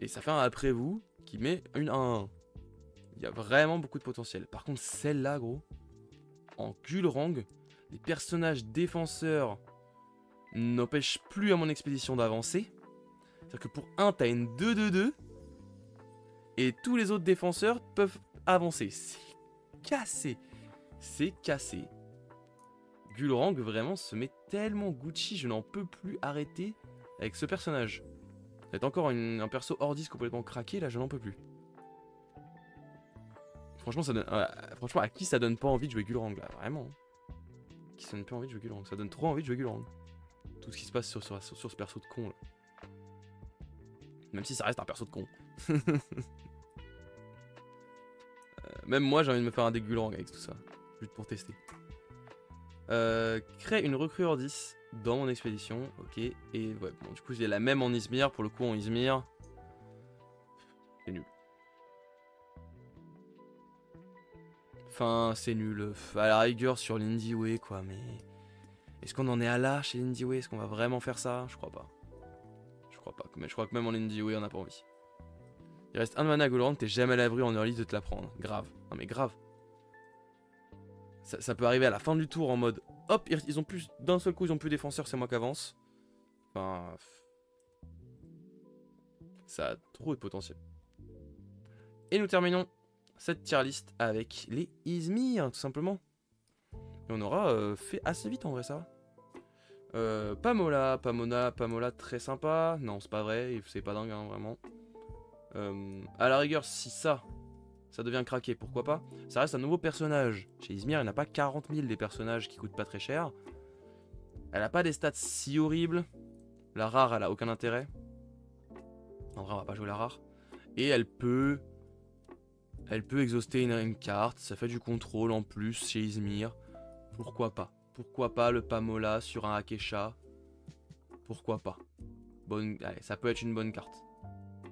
S1: Et ça fait un après vous qui met une 1-1. Il y a vraiment beaucoup de potentiel. Par contre, celle-là, gros, en Gulrang, les personnages défenseurs n'empêchent plus à mon expédition d'avancer. C'est-à-dire que pour 1, t'as une 2-2-2. Et tous les autres défenseurs peuvent avancer. C'est cassé. C'est cassé. Gulrang vraiment se met tellement Gucci, je n'en peux plus arrêter avec ce personnage. C'est encore un perso hors 10 complètement craqué, là je n'en peux plus. Franchement, ça donne, franchement, à qui ça donne pas envie de jouer Gulrang là, vraiment. Qui ça donne pas envie de jouer Gulrang? Ça donne trop envie de jouer Gulrang. Tout ce qui se passe sur ce perso de con là. Même si ça reste un perso de con. Même moi j'ai envie de me faire un deck Gulrang avec tout ça. Juste pour tester. Crée une recrue hors 10 dans mon expédition. Ok. Et ouais, bon, du coup j'ai la même en Izmir. Pour le coup en Izmir. C'est nul. Enfin, c'est nul. À la rigueur sur l'Indie Way, quoi, mais... Est-ce qu'on en est à là chez l'Indie Way? Est-ce qu'on va vraiment faire ça? Je crois pas. Je crois pas. Mais je crois que même en l'Indie Way, on n'a pas envie. Il reste un mana à Gulrang, t'es jamais à l'abri en early de te la prendre. Grave. Non mais grave. Ça peut arriver à la fin du tour en mode... Hop, ils ont plus... D'un seul coup, ils ont plus défenseurs, c'est moi qui avance. Enfin... Ça a trop de potentiel. Et nous terminons cette tier list avec les Izmir, tout simplement. Et on aura fait assez vite en vrai ça. Pamola, très sympa. Non, c'est pas vrai, c'est pas dingue, hein, vraiment. À la rigueur, si ça devient craqué, pourquoi pas. Ça reste un nouveau personnage. Chez Izmir, il n'y en a pas 40 000 des personnages qui coûtent pas très cher. Elle a pas des stats si horribles. La rare, elle a aucun intérêt. En vrai, on va pas jouer la rare. Et elle peut exhauster une carte. Ça fait du contrôle en plus chez Izmir. Pourquoi pas? Pourquoi pas le Pamola sur un Akesha? Pourquoi pas? Bonne... Allez, ça peut être une bonne carte.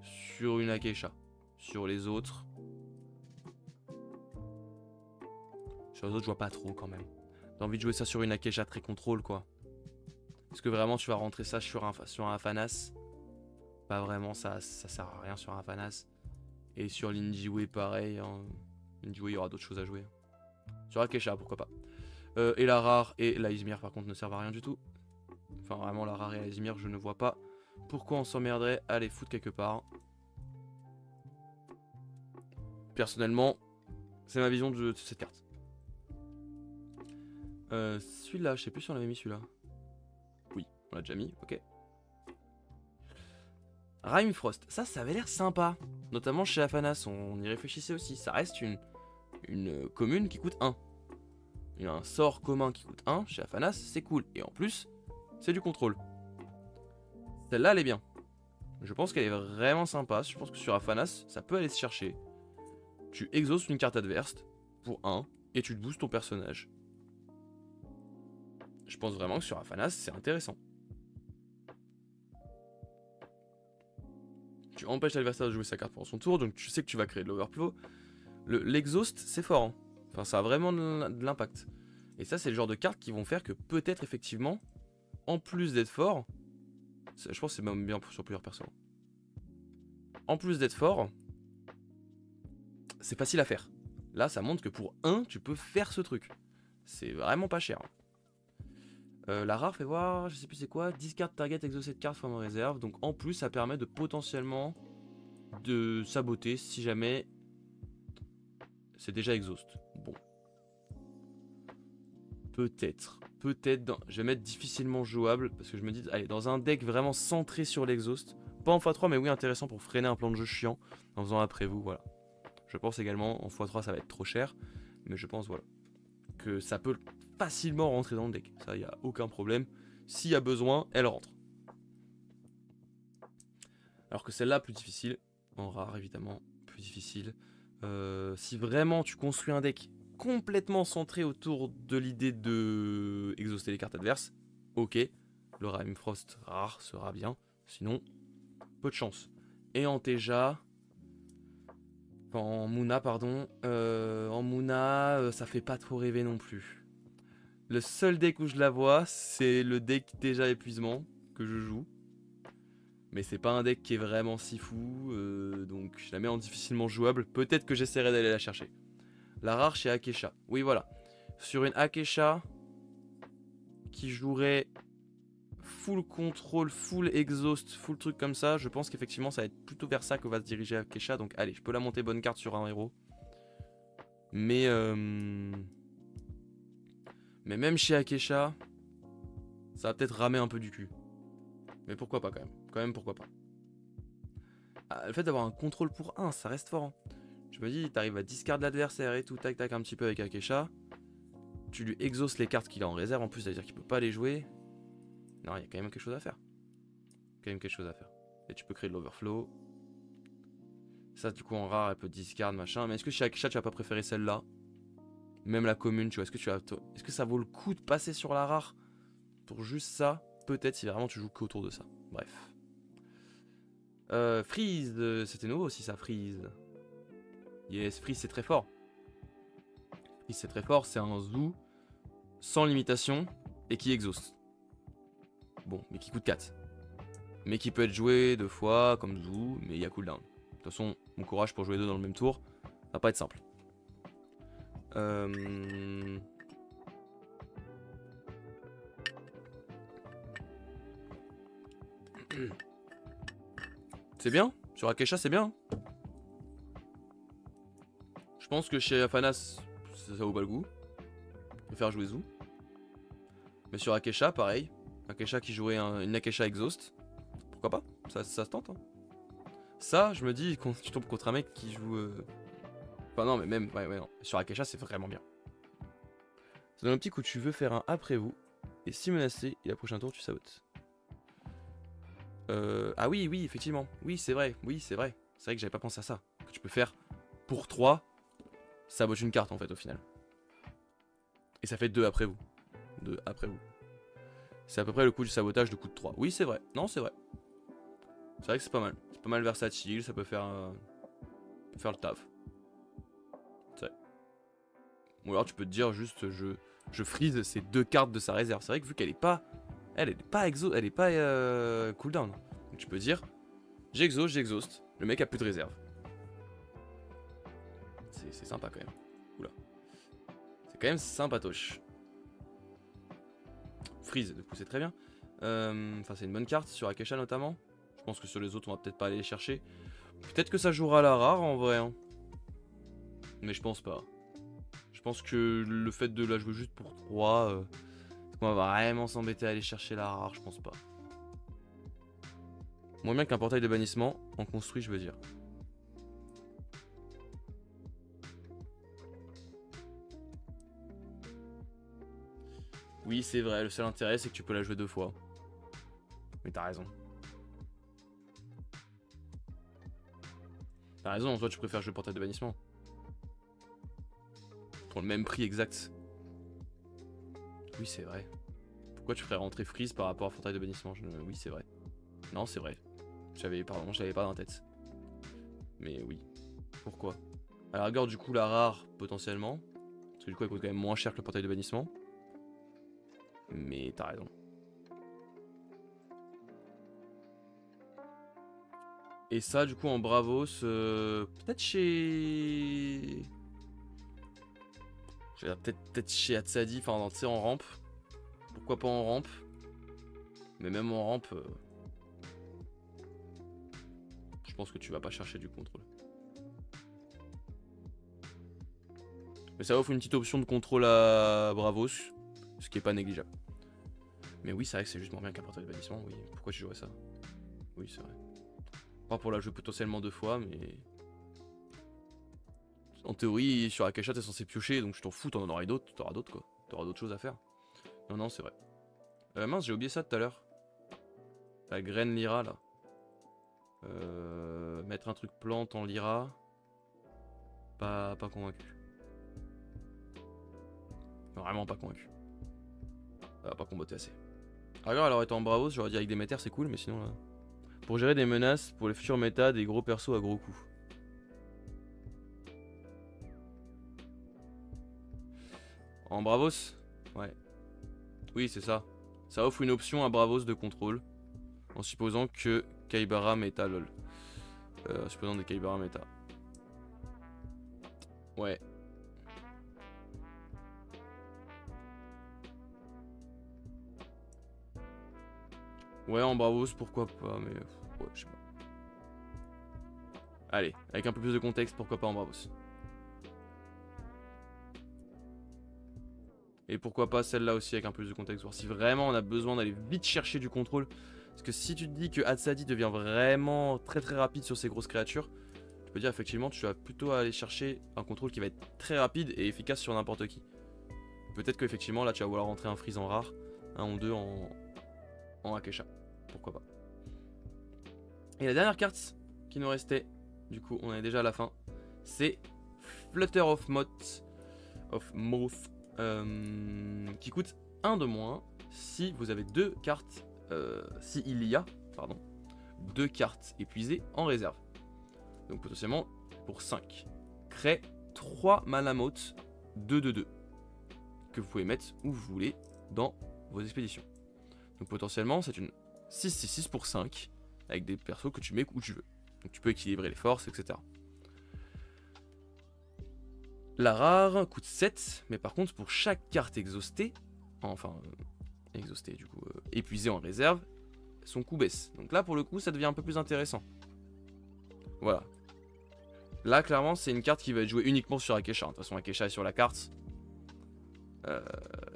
S1: Sur une Akesha. Sur les autres... Sur les autres, je vois pas trop quand même. T'as envie de jouer ça sur une Akecha très contrôle, quoi. Est-ce que vraiment tu vas rentrer ça sur un Fanas? Pas vraiment, ça sert à rien sur un Fanas. Et sur l'Injiwe, pareil. Hein. L'Injiwe, il y aura d'autres choses à jouer. Sur Akecha, pourquoi pas. Et la rare et la Izmir, par contre, ne servent à rien du tout. Enfin, vraiment, la rare et la Izmir, je ne vois pas pourquoi on s'emmerderait à les foutre quelque part. Personnellement, c'est ma vision de cette carte. Celui-là, je sais plus si on l'avait mis celui-là. Oui, on l'a déjà mis, ok. Rime Frost, ça avait l'air sympa. Notamment chez Afanas, on y réfléchissait aussi. Ça reste une commune qui coûte 1. Il y a un sort commun qui coûte 1. Chez Afanas, c'est cool. Et en plus, c'est du contrôle. Celle-là, elle est bien. Je pense qu'elle est vraiment sympa. Je pense que sur Afanas, ça peut aller se chercher. Tu exauces une carte adverse pour 1 et tu te boostes ton personnage. Je pense vraiment que sur Afanas, c'est intéressant. Tu empêches l'adversaire de jouer sa carte pendant son tour, donc tu sais que tu vas créer de l'overflow. L'exhaust, c'est fort. Hein. Enfin, ça a vraiment de l'impact. Et ça, c'est le genre de cartes qui vont faire que peut-être, effectivement, en plus d'être fort, je pense que c'est même bien sur plusieurs persos. En plus d'être fort, c'est facile à faire. Là, ça montre que pour 1, tu peux faire ce truc. C'est vraiment pas cher. La rare, fait voir, je sais plus c'est quoi, discard target exhausted card from réserve. Donc en plus, ça permet de potentiellement de saboter si jamais c'est déjà exhaust. Bon. Peut-être. Je vais mettre difficilement jouable parce que je me dis, allez, dans un deck vraiment centré sur l'exhaust, pas en x3, mais oui, intéressant pour freiner un plan de jeu chiant en faisant après vous, voilà. Je pense également, en x3, ça va être trop cher, mais je pense, voilà, que ça peut facilement rentrer dans le deck. Ça, il n'y a aucun problème. S'il y a besoin, elle rentre. Alors que celle-là, plus difficile. En rare, évidemment, plus difficile. Si vraiment tu construis un deck complètement centré autour de l'idée de exhauster les cartes adverses, ok, le Rime Frost rare sera bien. Sinon, peu de chance. Et en Teja... En Muna, pardon. En Muna, ça fait pas trop rêver non plus. Le seul deck où je la vois, c'est le deck déjà épuisement que je joue. Mais c'est pas un deck qui est vraiment si fou, donc je la mets en difficilement jouable. Peut-être que j'essaierai d'aller la chercher. La rare chez Akecha. Oui, voilà. Sur une Akecha qui jouerait full contrôle, full exhaust, full truc comme ça, je pense qu'effectivement ça va être plutôt vers ça que va se diriger Akecha. Donc allez, je peux la monter bonne carte sur un héros. Mais même chez Akecha, ça va peut-être ramer un peu du cul. Mais pourquoi pas quand même. Quand même, pourquoi pas. Ah, le fait d'avoir un contrôle pour 1, ça reste fort. Hein. Je me dis, t'arrives à discard l'adversaire et tout, tac tac un petit peu avec Akecha. Tu lui exauces les cartes qu'il a en réserve en plus, c'est-à-dire qu'il peut pas les jouer. Non, il y a quand même quelque chose à faire. Et tu peux créer de l'overflow. Ça, du coup, en rare, elle peut discard, machin. Mais est-ce que chez Akecha, tu vas pas préférer celle-là? Même la commune, tu vois. Est-ce que ça vaut le coup de passer sur la rare pour juste ça? Peut-être si vraiment tu joues qu'autour de ça. Bref. Freeze, c'était nouveau aussi ça, Freeze. Yes, Freeze c'est très fort. Freeze c'est très fort, c'est un zoo sans limitation et qui exauce. Bon, mais qui coûte 4. Mais qui peut être joué 2 fois comme zoo, mais il y a cooldown. De toute façon, mon courage pour jouer 2 dans le même tour, ça va pas être simple. C'est bien, sur Akecha c'est bien. Je pense que chez Afanas, ça vaut pas le coup. Je préfère jouer Zoo. Mais sur Akecha, pareil. Akecha qui jouerait une Akecha Exhaust. Pourquoi pas, ça se tente. Hein. Ça, je me dis, quand tu tombes contre un mec qui joue... Enfin non, mais même... Ouais, non. Sur Akecha, c'est vraiment bien. C'est dans l'optique où tu veux faire un après vous. Et si menacé, et la prochaine tour, tu sabotes. Ah oui, effectivement. Oui, c'est vrai. C'est vrai que j'avais pas pensé à ça. Que tu peux faire pour 3, sabote une carte en fait au final. Et ça fait 2 après vous. 2 après vous. C'est à peu près le coût du sabotage de coup de 3. Oui, c'est vrai. Non, c'est vrai. C'est vrai que c'est pas mal. C'est pas mal versatile, ça peut faire le taf. C'est vrai. Ou alors tu peux te dire juste je freeze ces 2 cartes de sa réserve. C'est vrai que vu qu'elle est pas. Elle est pas elle est pas cooldown. Donc tu peux dire j'exauce. Le mec a plus de réserve. C'est sympa quand même. Oula. C'est quand même sympatoche. Freeze, du coup c'est très bien. Enfin c'est une bonne carte sur Akesha notamment. Je pense que sur les autres on va peut-être pas aller les chercher. Peut-être que ça jouera à la rare en vrai. Hein. Mais je pense pas. Je pense que le fait de la jouer juste pour 3, on va vraiment s'embêter à aller chercher la rare, je pense pas. Moins bien qu'un portail de bannissement, en construit je veux dire. Oui c'est vrai, le seul intérêt c'est que tu peux la jouer 2 fois. Mais t'as raison. T'as raison, toi tu préfères jouer portail de bannissement. Pour le même prix exact. Oui c'est vrai. Pourquoi tu ferais rentrer Freeze par rapport à portail de bannissement? Oui c'est vrai. Non c'est vrai. Pardon, je l'avais pas dans la tête. Mais oui. Pourquoi? À la rigueur du coup la rare potentiellement. Parce que du coup elle coûte quand même moins cher que le portail de bannissement. Mais t'as raison. Et ça du coup en Bravos, peut-être chez... Peut-être chez Atsadi, enfin tu sais en rampe. Pourquoi pas en rampe? Mais même en rampe... je pense que tu vas pas chercher du contrôle. Mais ça offre une petite option de contrôle à Bravos, ce qui est pas négligeable. Mais oui, c'est vrai que c'est juste moins bien qu'un portail de bannissement, oui. Pourquoi tu jouerais ça? Oui, c'est vrai. Pas pour la jouer potentiellement 2 fois, mais... En théorie, sur Akesha, t'es censé piocher, donc je t'en fous, t'en auras d'autres, t'auras d'autres quoi. T'auras d'autres choses à faire. Non, non, c'est vrai. Mince, j'ai oublié ça tout à l'heure. La graine Lyra, là. Mettre un truc plante en Lyra. Pas convaincu. Vraiment pas convaincu. Ça va pas comboter assez. Regarde, alors étant en Bravos, j'aurais dit avec des métères, c'est cool, mais sinon là... Pour gérer des menaces pour les futurs méta des gros persos à gros coups. En Bravos? Ouais. Oui, c'est ça. Ça offre une option à Bravos de contrôle. En supposant que Kaibara méta lol. Supposant des Kaibara méta. Ouais. Ouais, en Bravos, pourquoi pas, mais... Ouais, je sais pas. Allez, avec un peu plus de contexte, pourquoi pas en Bravos. Et pourquoi pas celle-là aussi avec un peu plus de contexte, voir si vraiment on a besoin d'aller vite chercher du contrôle. Parce que si tu te dis que Hatsadi devient vraiment très rapide sur ces grosses créatures, tu peux dire effectivement tu vas plutôt aller chercher un contrôle qui va être très rapide et efficace sur n'importe qui. Peut-être qu'effectivement là tu vas vouloir rentrer un freeze en rare, un ou deux en Akesha. Pourquoi pas. Et la dernière carte qui nous restait, du coup on est déjà à la fin, c'est Flutter of Moth, qui coûte 1 de moins si vous avez 2 cartes, si il y a, pardon, 2 cartes épuisées en réserve. Donc potentiellement pour 5. Crée 3 Malamoth 2/2 que vous pouvez mettre où vous voulez dans vos expéditions. Donc potentiellement c'est une 6/6/6 pour 5 avec des persos que tu mets où tu veux. Donc tu peux équilibrer les forces, etc. La rare coûte 7, mais par contre pour chaque carte exhaustée, exhaustée du coup, épuisée en réserve, son coût baisse. Donc là pour le coup ça devient un peu plus intéressant. Voilà. Là clairement c'est une carte qui va être jouée uniquement sur Akesha. De toute façon Akesha est sur la carte.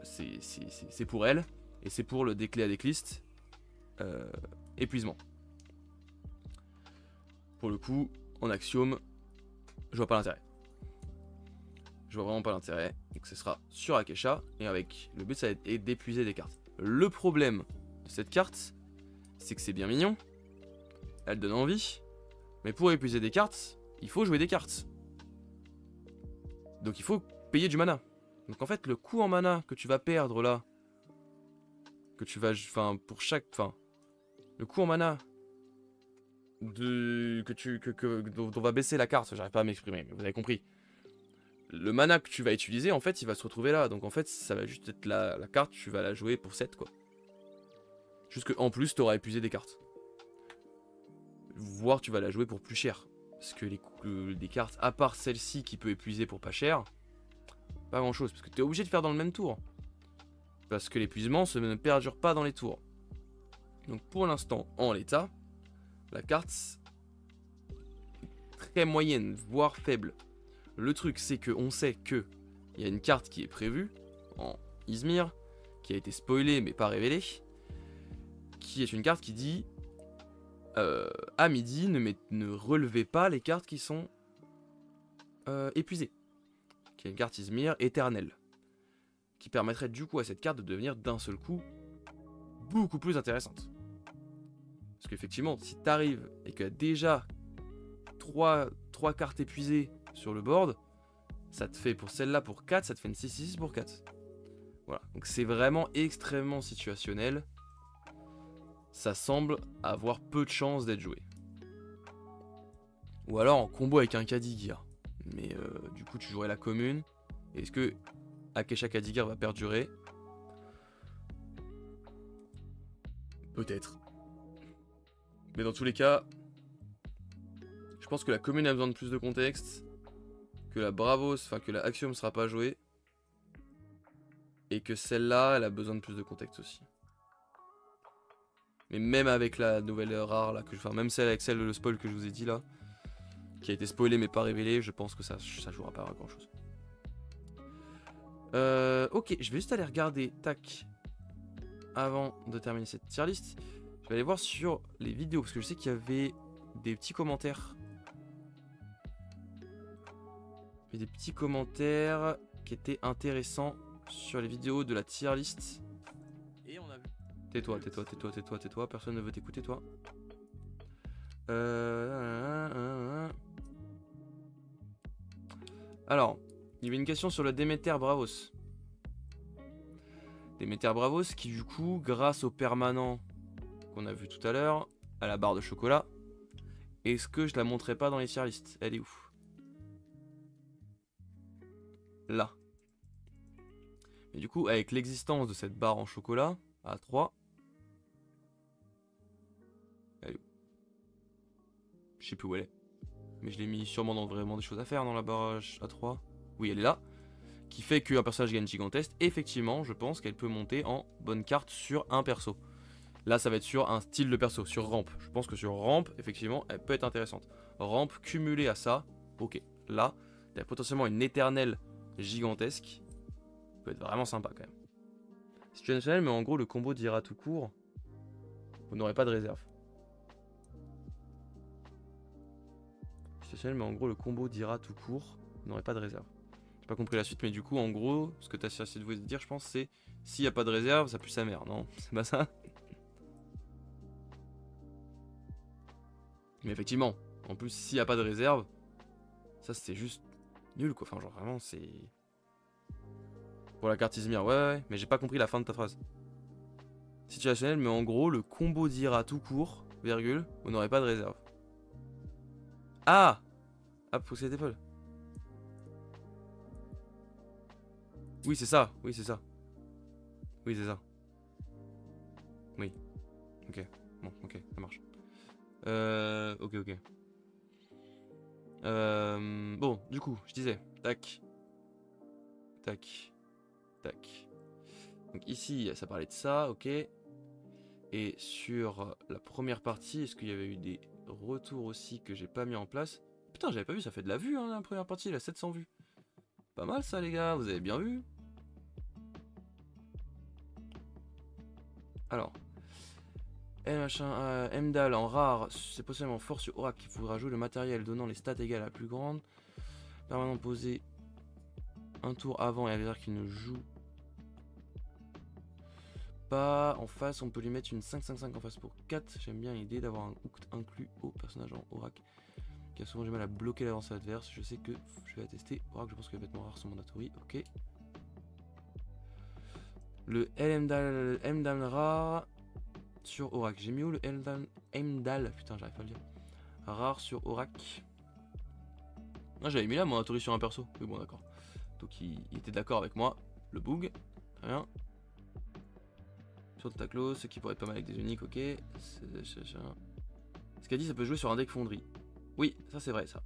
S1: C'est pour elle. Et c'est pour le déclé à décliste. Épuisement. Pour le coup, en axiome, je vois pas l'intérêt. Je vois vraiment pas l'intérêt. Donc ce sera sur Akesha. Et avec le but ça va être d'épuiser des cartes. Le problème de cette carte, c'est que c'est bien mignon. Elle donne envie. Mais pour épuiser des cartes, il faut jouer des cartes. Donc il faut payer du mana. Donc en fait le coût en mana que tu vas perdre là, que tu vas, pour chaque, le coût en mana dont va baisser la carte, j'arrive pas à m'exprimer, mais vous avez compris. le mana que tu vas utiliser, en fait, il va se retrouver là. Donc en fait, ça va juste être la carte, tu vas la jouer pour 7, quoi. Juste qu'en plus, tu auras épuisé des cartes. Voire tu vas la jouer pour plus cher. Parce que les cartes, à part celle-ci qui peut épuiser pour pas cher, pas grand chose. Parce que tu es obligé de faire dans le même tour. Parce que l'épuisement ne perdure pas dans les tours. Donc pour l'instant, en l'état, la carte est très moyenne, voire faible. Le truc, c'est qu'on sait qu'il y a une carte qui est prévue en Izmir, qui a été spoilée mais pas révélée, qui est une carte qui dit à midi, ne relevez pas les cartes qui sont épuisées. Qui est une carte Izmir éternelle. Qui permettrait du coup à cette carte de devenir d'un seul coup beaucoup plus intéressante. Parce qu'effectivement, si tu arrives et qu'il y a déjà 3 cartes épuisées sur le board, ça te fait pour celle-là pour 4, ça te fait une 6-6 pour 4. Voilà, donc c'est vraiment extrêmement situationnel. Ça semble avoir peu de chances d'être joué. Ou alors en combo avec un Kadigir. Mais du coup tu jouerais la commune. Est-ce que Akesha Kadigir va perdurer? Peut-être. Mais dans tous les cas, je pense que la commune a besoin de plus de contexte. Que la Bravos, enfin que la Axiom sera pas jouée. Et que celle-là, elle a besoin de plus de contexte aussi. Mais même avec la nouvelle rare là, enfin même celle avec le spoil que je vous ai dit là, qui a été spoilé mais pas révélé, je pense que ça jouera pas à grand chose. Ok, je vais juste aller regarder, tac, avant de terminer cette tier list. Je vais aller voir sur les vidéos, parce que je sais qu'il y avait des petits commentaires. Il y avait des petits commentaires qui étaient intéressants sur les vidéos de la tier list. Et on a vu... Tais-toi, tais-toi, tais-toi, tais-toi, tais-toi, personne ne veut t'écouter, toi. Alors, il y avait une question sur le Déméter Bravos. Déméter Bravos qui du coup, grâce au permanent qu'on a vu tout à l'heure, à la barre de chocolat, est-ce que je la montrerai pas dans les tier lists? Elle est où? Là. Et du coup, avec l'existence de cette barre en chocolat, à 3, elle est où? Je sais plus où elle est. Mais je l'ai mis sûrement dans vraiment des choses à faire dans la barre à 3. Oui, elle est là. Qui fait qu'un personnage gagne gigantesque. Effectivement, je pense qu'elle peut monter en bonne carte sur un perso. Là, ça va être sur un style de perso, sur rampe. Je pense que sur rampe, effectivement, elle peut être intéressante. Rampe cumulée à ça, ok. Là, il y a potentiellement une éternelle gigantesque. Ça peut être vraiment sympa quand même. Situationnel, mais en gros, le combo dira tout court. Vous n'aurez pas de réserve. Situationnel, mais en gros, le combo dira tout court. Vous n'aurez pas de réserve. J'ai pas compris la suite, mais du coup, en gros, ce que tu as essayé de vous dire, je pense, c'est s'il n'y a pas de réserve, ça pue sa mère. Non, c'est pas ça. Mais effectivement, en plus, s'il n'y a pas de réserve, ça c'est juste nul quoi. Enfin, genre vraiment, c'est. Pour la carte Izmir, ouais, mais j'ai pas compris la fin de ta phrase. Situationnel, mais en gros, le combo dira tout court, virgule, vous n'aurez pas de réserve. Ah! Ah, pour cette épaule. Oui, c'est ça, oui, c'est ça. Oui, c'est ça. Oui. Ok, bon, ok, ça marche. Ok. Bon, du coup, je disais, tac, tac, tac. Donc ici, ça parlait de ça, ok. Et sur la première partie, est-ce qu'il y avait eu des retours aussi que j'ai pas mis en place? Putain, j'avais pas vu, ça fait de la vue, hein, la première partie, la 700 vues. Pas mal ça, les gars, vous avez bien vu. Alors, Mdal en rare, c'est possiblement fort sur Oracle. Il faudra jouer le matériel donnant les stats égales à la plus grande. Permanent posé un tour avant et avertir qu'il ne joue pas en face. On peut lui mettre une 5-5-5 en face pour 4. J'aime bien l'idée d'avoir un hook inclus au personnage en Oracle qui a souvent du mal à bloquer l'avancée adverse. Je sais que je vais attester. Oracle, je pense que les vêtements rares sont mandatory. Ok. Le Mdal rare sur Oracle. J'ai mis où le Mdal? Putain, j'arrive pas à le dire. Rare sur Oracle. Ah, j'avais mis là mon autorité sur un perso. Mais bon, d'accord. Donc il était d'accord avec moi. Le boog. Très bien. Sur Tentaclo, ce qui pourrait être pas mal avec des uniques, ok. Ce qu'a dit, ça peut jouer sur un deck fonderie. Oui, ça c'est vrai ça.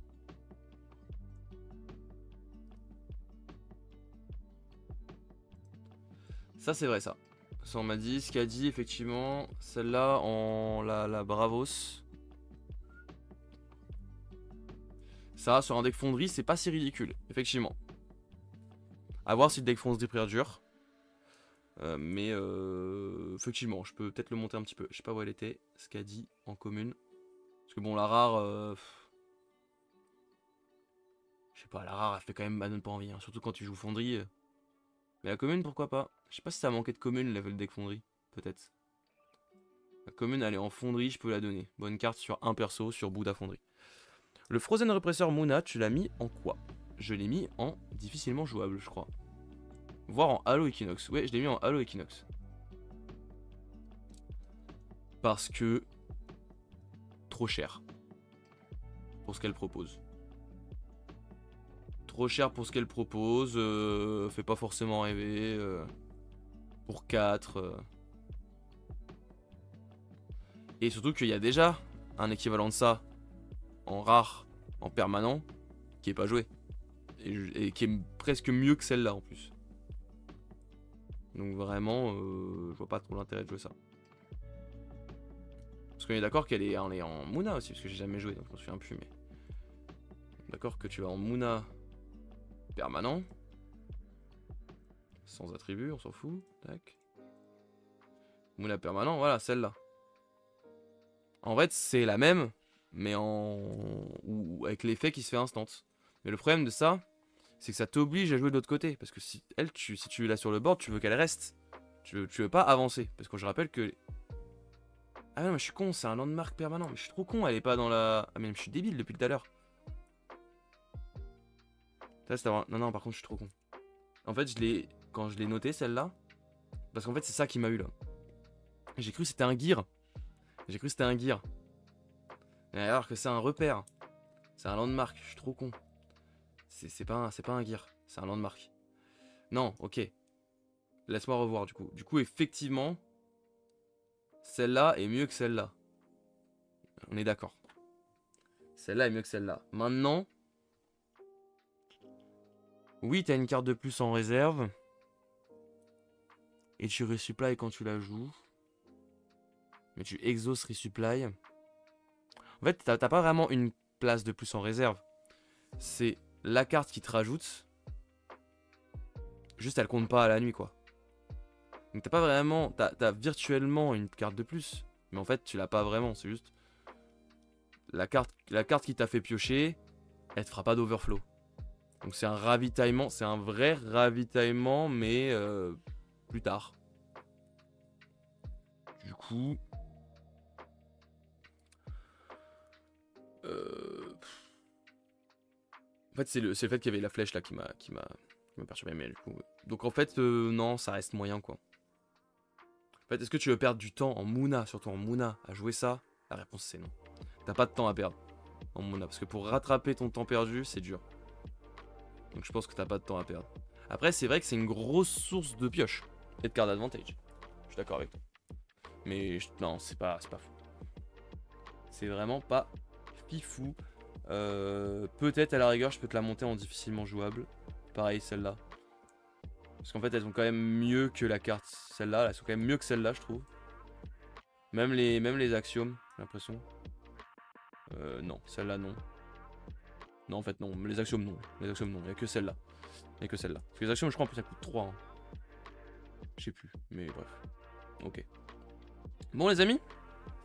S1: Ça c'est vrai ça. Ça on m'a dit, ce qu'a dit effectivement, celle-là en la Bravos. Ça sur un deck fonderie c'est pas si ridicule, effectivement. A voir si le deck fonderie perdure. Mais effectivement, je peux peut-être le monter un petit peu. Je sais pas où elle était, ce qu'a dit en commune. Parce que bon, la rare... je sais pas, la rare elle fait quand même donne pas envie, hein, surtout quand tu joues fonderie. Mais la commune, pourquoi pas? Je sais pas si ça manquait de commune, level deck fonderie. Peut-être. La commune, elle est en fonderie, je peux la donner. Bonne carte sur un perso, sur Bouddha fonderie. Le Frozen Repressor Muna, tu l'as mis en quoi? Je l'ai mis en difficilement jouable, je crois. Voire en Halo Equinox. Ouais, je l'ai mis en Halo Equinox. Parce que... trop cher. Pour ce qu'elle propose. Trop cher pour ce qu'elle propose, fait pas forcément rêver. Pour 4. Et surtout qu'il y a déjà un équivalent de ça en rare, en permanent, qui est pas joué. Et qui est presque mieux que celle-là en plus. Donc vraiment, je vois pas trop l'intérêt de jouer ça. Parce qu'on est d'accord qu'elle est, en Muna aussi, parce que j'ai jamais joué, donc je me souviens plus, mais... D'accord que tu vas en Muna permanent. Sans attribut, on s'en fout. Tac. Muna permanent, voilà, celle-là. En fait, c'est la même, mais ou avec l'effet qui se fait instant. Mais le problème de ça, c'est que ça t'oblige à jouer de l'autre côté. Parce que si tu l'as sur le board, tu veux qu'elle reste. Tu veux pas avancer. Parce que je rappelle que... Ah non, mais je suis con, c'est un landmark permanent. Mais je suis trop con, elle est pas dans la... Ah mais je suis débile depuis tout à l'heure. Non, par contre, je suis trop con. En fait, quand je l'ai noté, celle-là... Parce qu'en fait, c'est ça qui m'a eu, là. J'ai cru que c'était un gear. Et alors que c'est un repère. C'est un landmark, je suis trop con. C'est pas un gear, c'est un landmark. Non, ok. Laisse-moi revoir, du coup. Du coup, effectivement... Celle-là est mieux que celle-là. On est d'accord. Celle-là est mieux que celle-là. Maintenant... Oui, t'as une carte de plus en réserve. Et tu resupply quand tu la joues. Mais tu exauces resupply. En fait, t'as pas vraiment une place de plus en réserve. C'est la carte qui te rajoute. Juste, elle compte pas à la nuit, quoi. Donc t'as pas vraiment... T'as virtuellement une carte de plus. Mais en fait, tu l'as pas vraiment. C'est juste... La carte qui t'a fait piocher, elle te fera pas d'overflow. Donc c'est un ravitaillement. C'est un vrai ravitaillement, mais plus tard. Du coup... En fait, c'est le fait qu'il y avait la flèche là qui m'a perturbé. Mais du coup... Donc en fait, non, ça reste moyen, quoi. En fait, est-ce que tu veux perdre du temps en Muna, surtout en Muna, à jouer ça? La réponse c'est non. T'as pas de temps à perdre en Muna, parce que pour rattraper ton temps perdu, c'est dur. Donc je pense que t'as pas de temps à perdre. Après, c'est vrai que c'est une grosse source de pioche et de card advantage. Je suis d'accord avec toi. Mais non, c'est pas fou. C'est vraiment pas fifou. Peut-être à la rigueur, je peux te la monter en difficilement jouable. Pareil, celle-là. Parce qu'en fait, elles sont quand même mieux que la carte. Celle-là, elles sont quand même mieux que celle-là, je trouve. Même les axiomes, j'ai l'impression. Non, celle-là, non. Non, en fait, non. Les axiomes, non. Les axiomes, non. Il n'y a que celle-là. Il n'y a que celle-là. Parce que les axiomes, je crois, en plus, ça coûte 3. Hein. Je sais plus. Mais bref. Ok. Bon, les amis.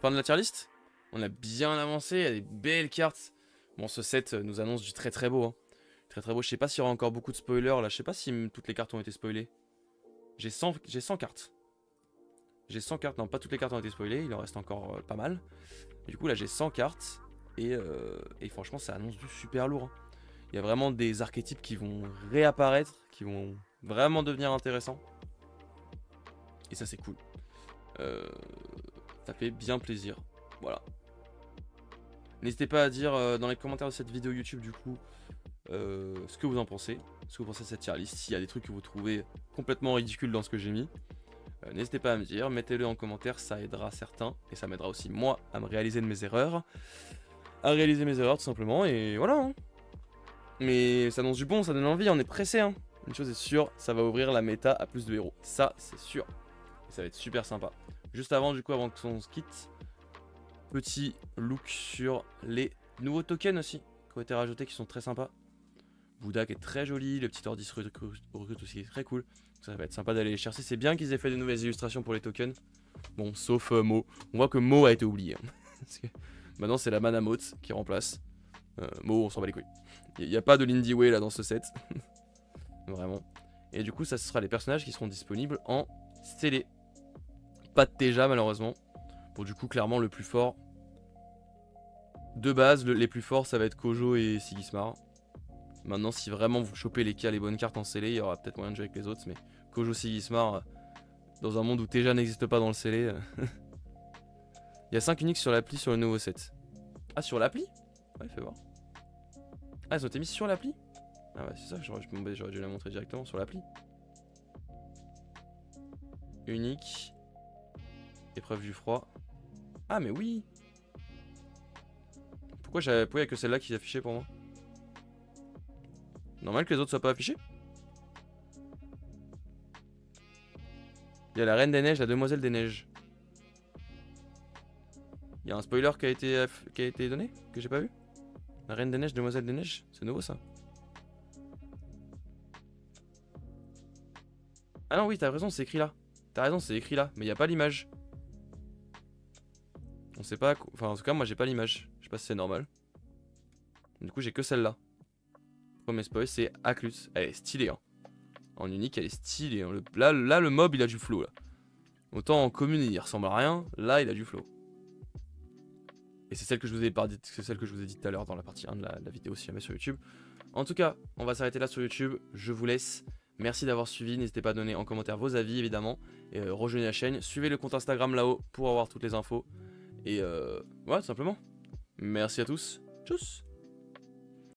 S1: Fin de la tier list. On a bien avancé. Il y a des belles cartes. Bon, ce set nous annonce du très très beau. Hein. Très très beau. Je sais pas s'il y aura encore beaucoup de spoilers. Là, je sais pas si toutes les cartes ont été spoilées. J'ai 100 cartes. J'ai 100 cartes. Non, pas toutes les cartes ont été spoilées. Il en reste encore pas mal. Et du coup, là, j'ai 100 cartes. Et franchement, ça annonce du super lourd. Hein. Il y a vraiment des archétypes qui vont réapparaître, qui vont vraiment devenir intéressants. Et ça, c'est cool. Ça fait bien plaisir. Voilà. N'hésitez pas à dire dans les commentaires de cette vidéo YouTube, du coup, ce que vous en pensez. ce que vous pensez de cette tier list. S'il y a des trucs que vous trouvez complètement ridicules dans ce que j'ai mis, n'hésitez pas à me dire, mettez-le en commentaire, ça aidera certains. Et ça m'aidera aussi moi à me réaliser de mes erreurs. À réaliser mes erreurs tout simplement, et voilà. Hein. Mais ça annonce du bon, ça donne envie, on est pressé. Hein. Une chose est sûre, ça va ouvrir la méta à plus de héros. Ça, c'est sûr. Et ça va être super sympa. Juste avant, du coup, avant qu'on se quitte, petit look sur les nouveaux tokens aussi, qui ont été rajoutés, qui sont très sympas. Bouddha qui est très joli, le petit Ordis recrute aussi qui est très cool. Ça va être sympa d'aller les chercher. C'est bien qu'ils aient fait de nouvelles illustrations pour les tokens. Bon, sauf Mo. On voit que Mo a été oublié. Hein. Parce que maintenant, c'est la Mana Mote qui remplace. Mo, on s'en bat les couilles. Il n'y a pas de Lindy Way là dans ce set. Vraiment. Et du coup, ça ce sera les personnages qui seront disponibles en scellé. Pas de Teja malheureusement. Pour du coup, clairement, le plus fort. De base, les plus forts, ça va être Kojo et Sigismar. Maintenant, si vraiment vous chopez les bonnes cartes en scellé, il y aura peut-être moyen de jouer avec les autres. Mais Kojo, Sigismar, dans un monde où Teja n'existe pas dans le scellé. Il y a 5 uniques sur l'appli sur le nouveau set. Ah, sur l'appli? Ouais, fais voir. Ah, elles ont été mises sur l'appli? Ah ouais, c'est ça, j'aurais dû la montrer directement sur l'appli. Unique. Épreuve du froid. Ah, mais oui! Pourquoi il n'y a que celle-là qui est affichée pour moi? Normal que les autres soient pas affichés? Il y a la Reine des Neiges, la Demoiselle des Neiges. Il y a un spoiler qui a été donné? Que j'ai pas vu? La Reine des Neiges, Demoiselle des Neiges? C'est nouveau ça. Ah non, oui, t'as raison, c'est écrit là. T'as raison, c'est écrit là, mais il n'y a pas l'image. On sait pas. Enfin, en tout cas, moi j'ai pas l'image. Je sais pas si c'est normal. Du coup, j'ai que celle-là. Premier spoil, c'est Aclus. Elle est stylée, hein. En unique, elle est stylée. Hein. Là, le mob, il a du flow. Là. Autant en commune, il ressemble à rien. Là, il a du flow. Et c'est celle que je vous ai dit tout à l'heure dans la partie 1 de la vidéo si jamais sur YouTube. En tout cas, on va s'arrêter là sur YouTube. Je vous laisse. Merci d'avoir suivi. N'hésitez pas à donner en commentaire vos avis, évidemment. Et rejoignez la chaîne. Suivez le compte Instagram là-haut pour avoir toutes les infos. Et voilà, tout simplement. Merci à tous. Tchuss.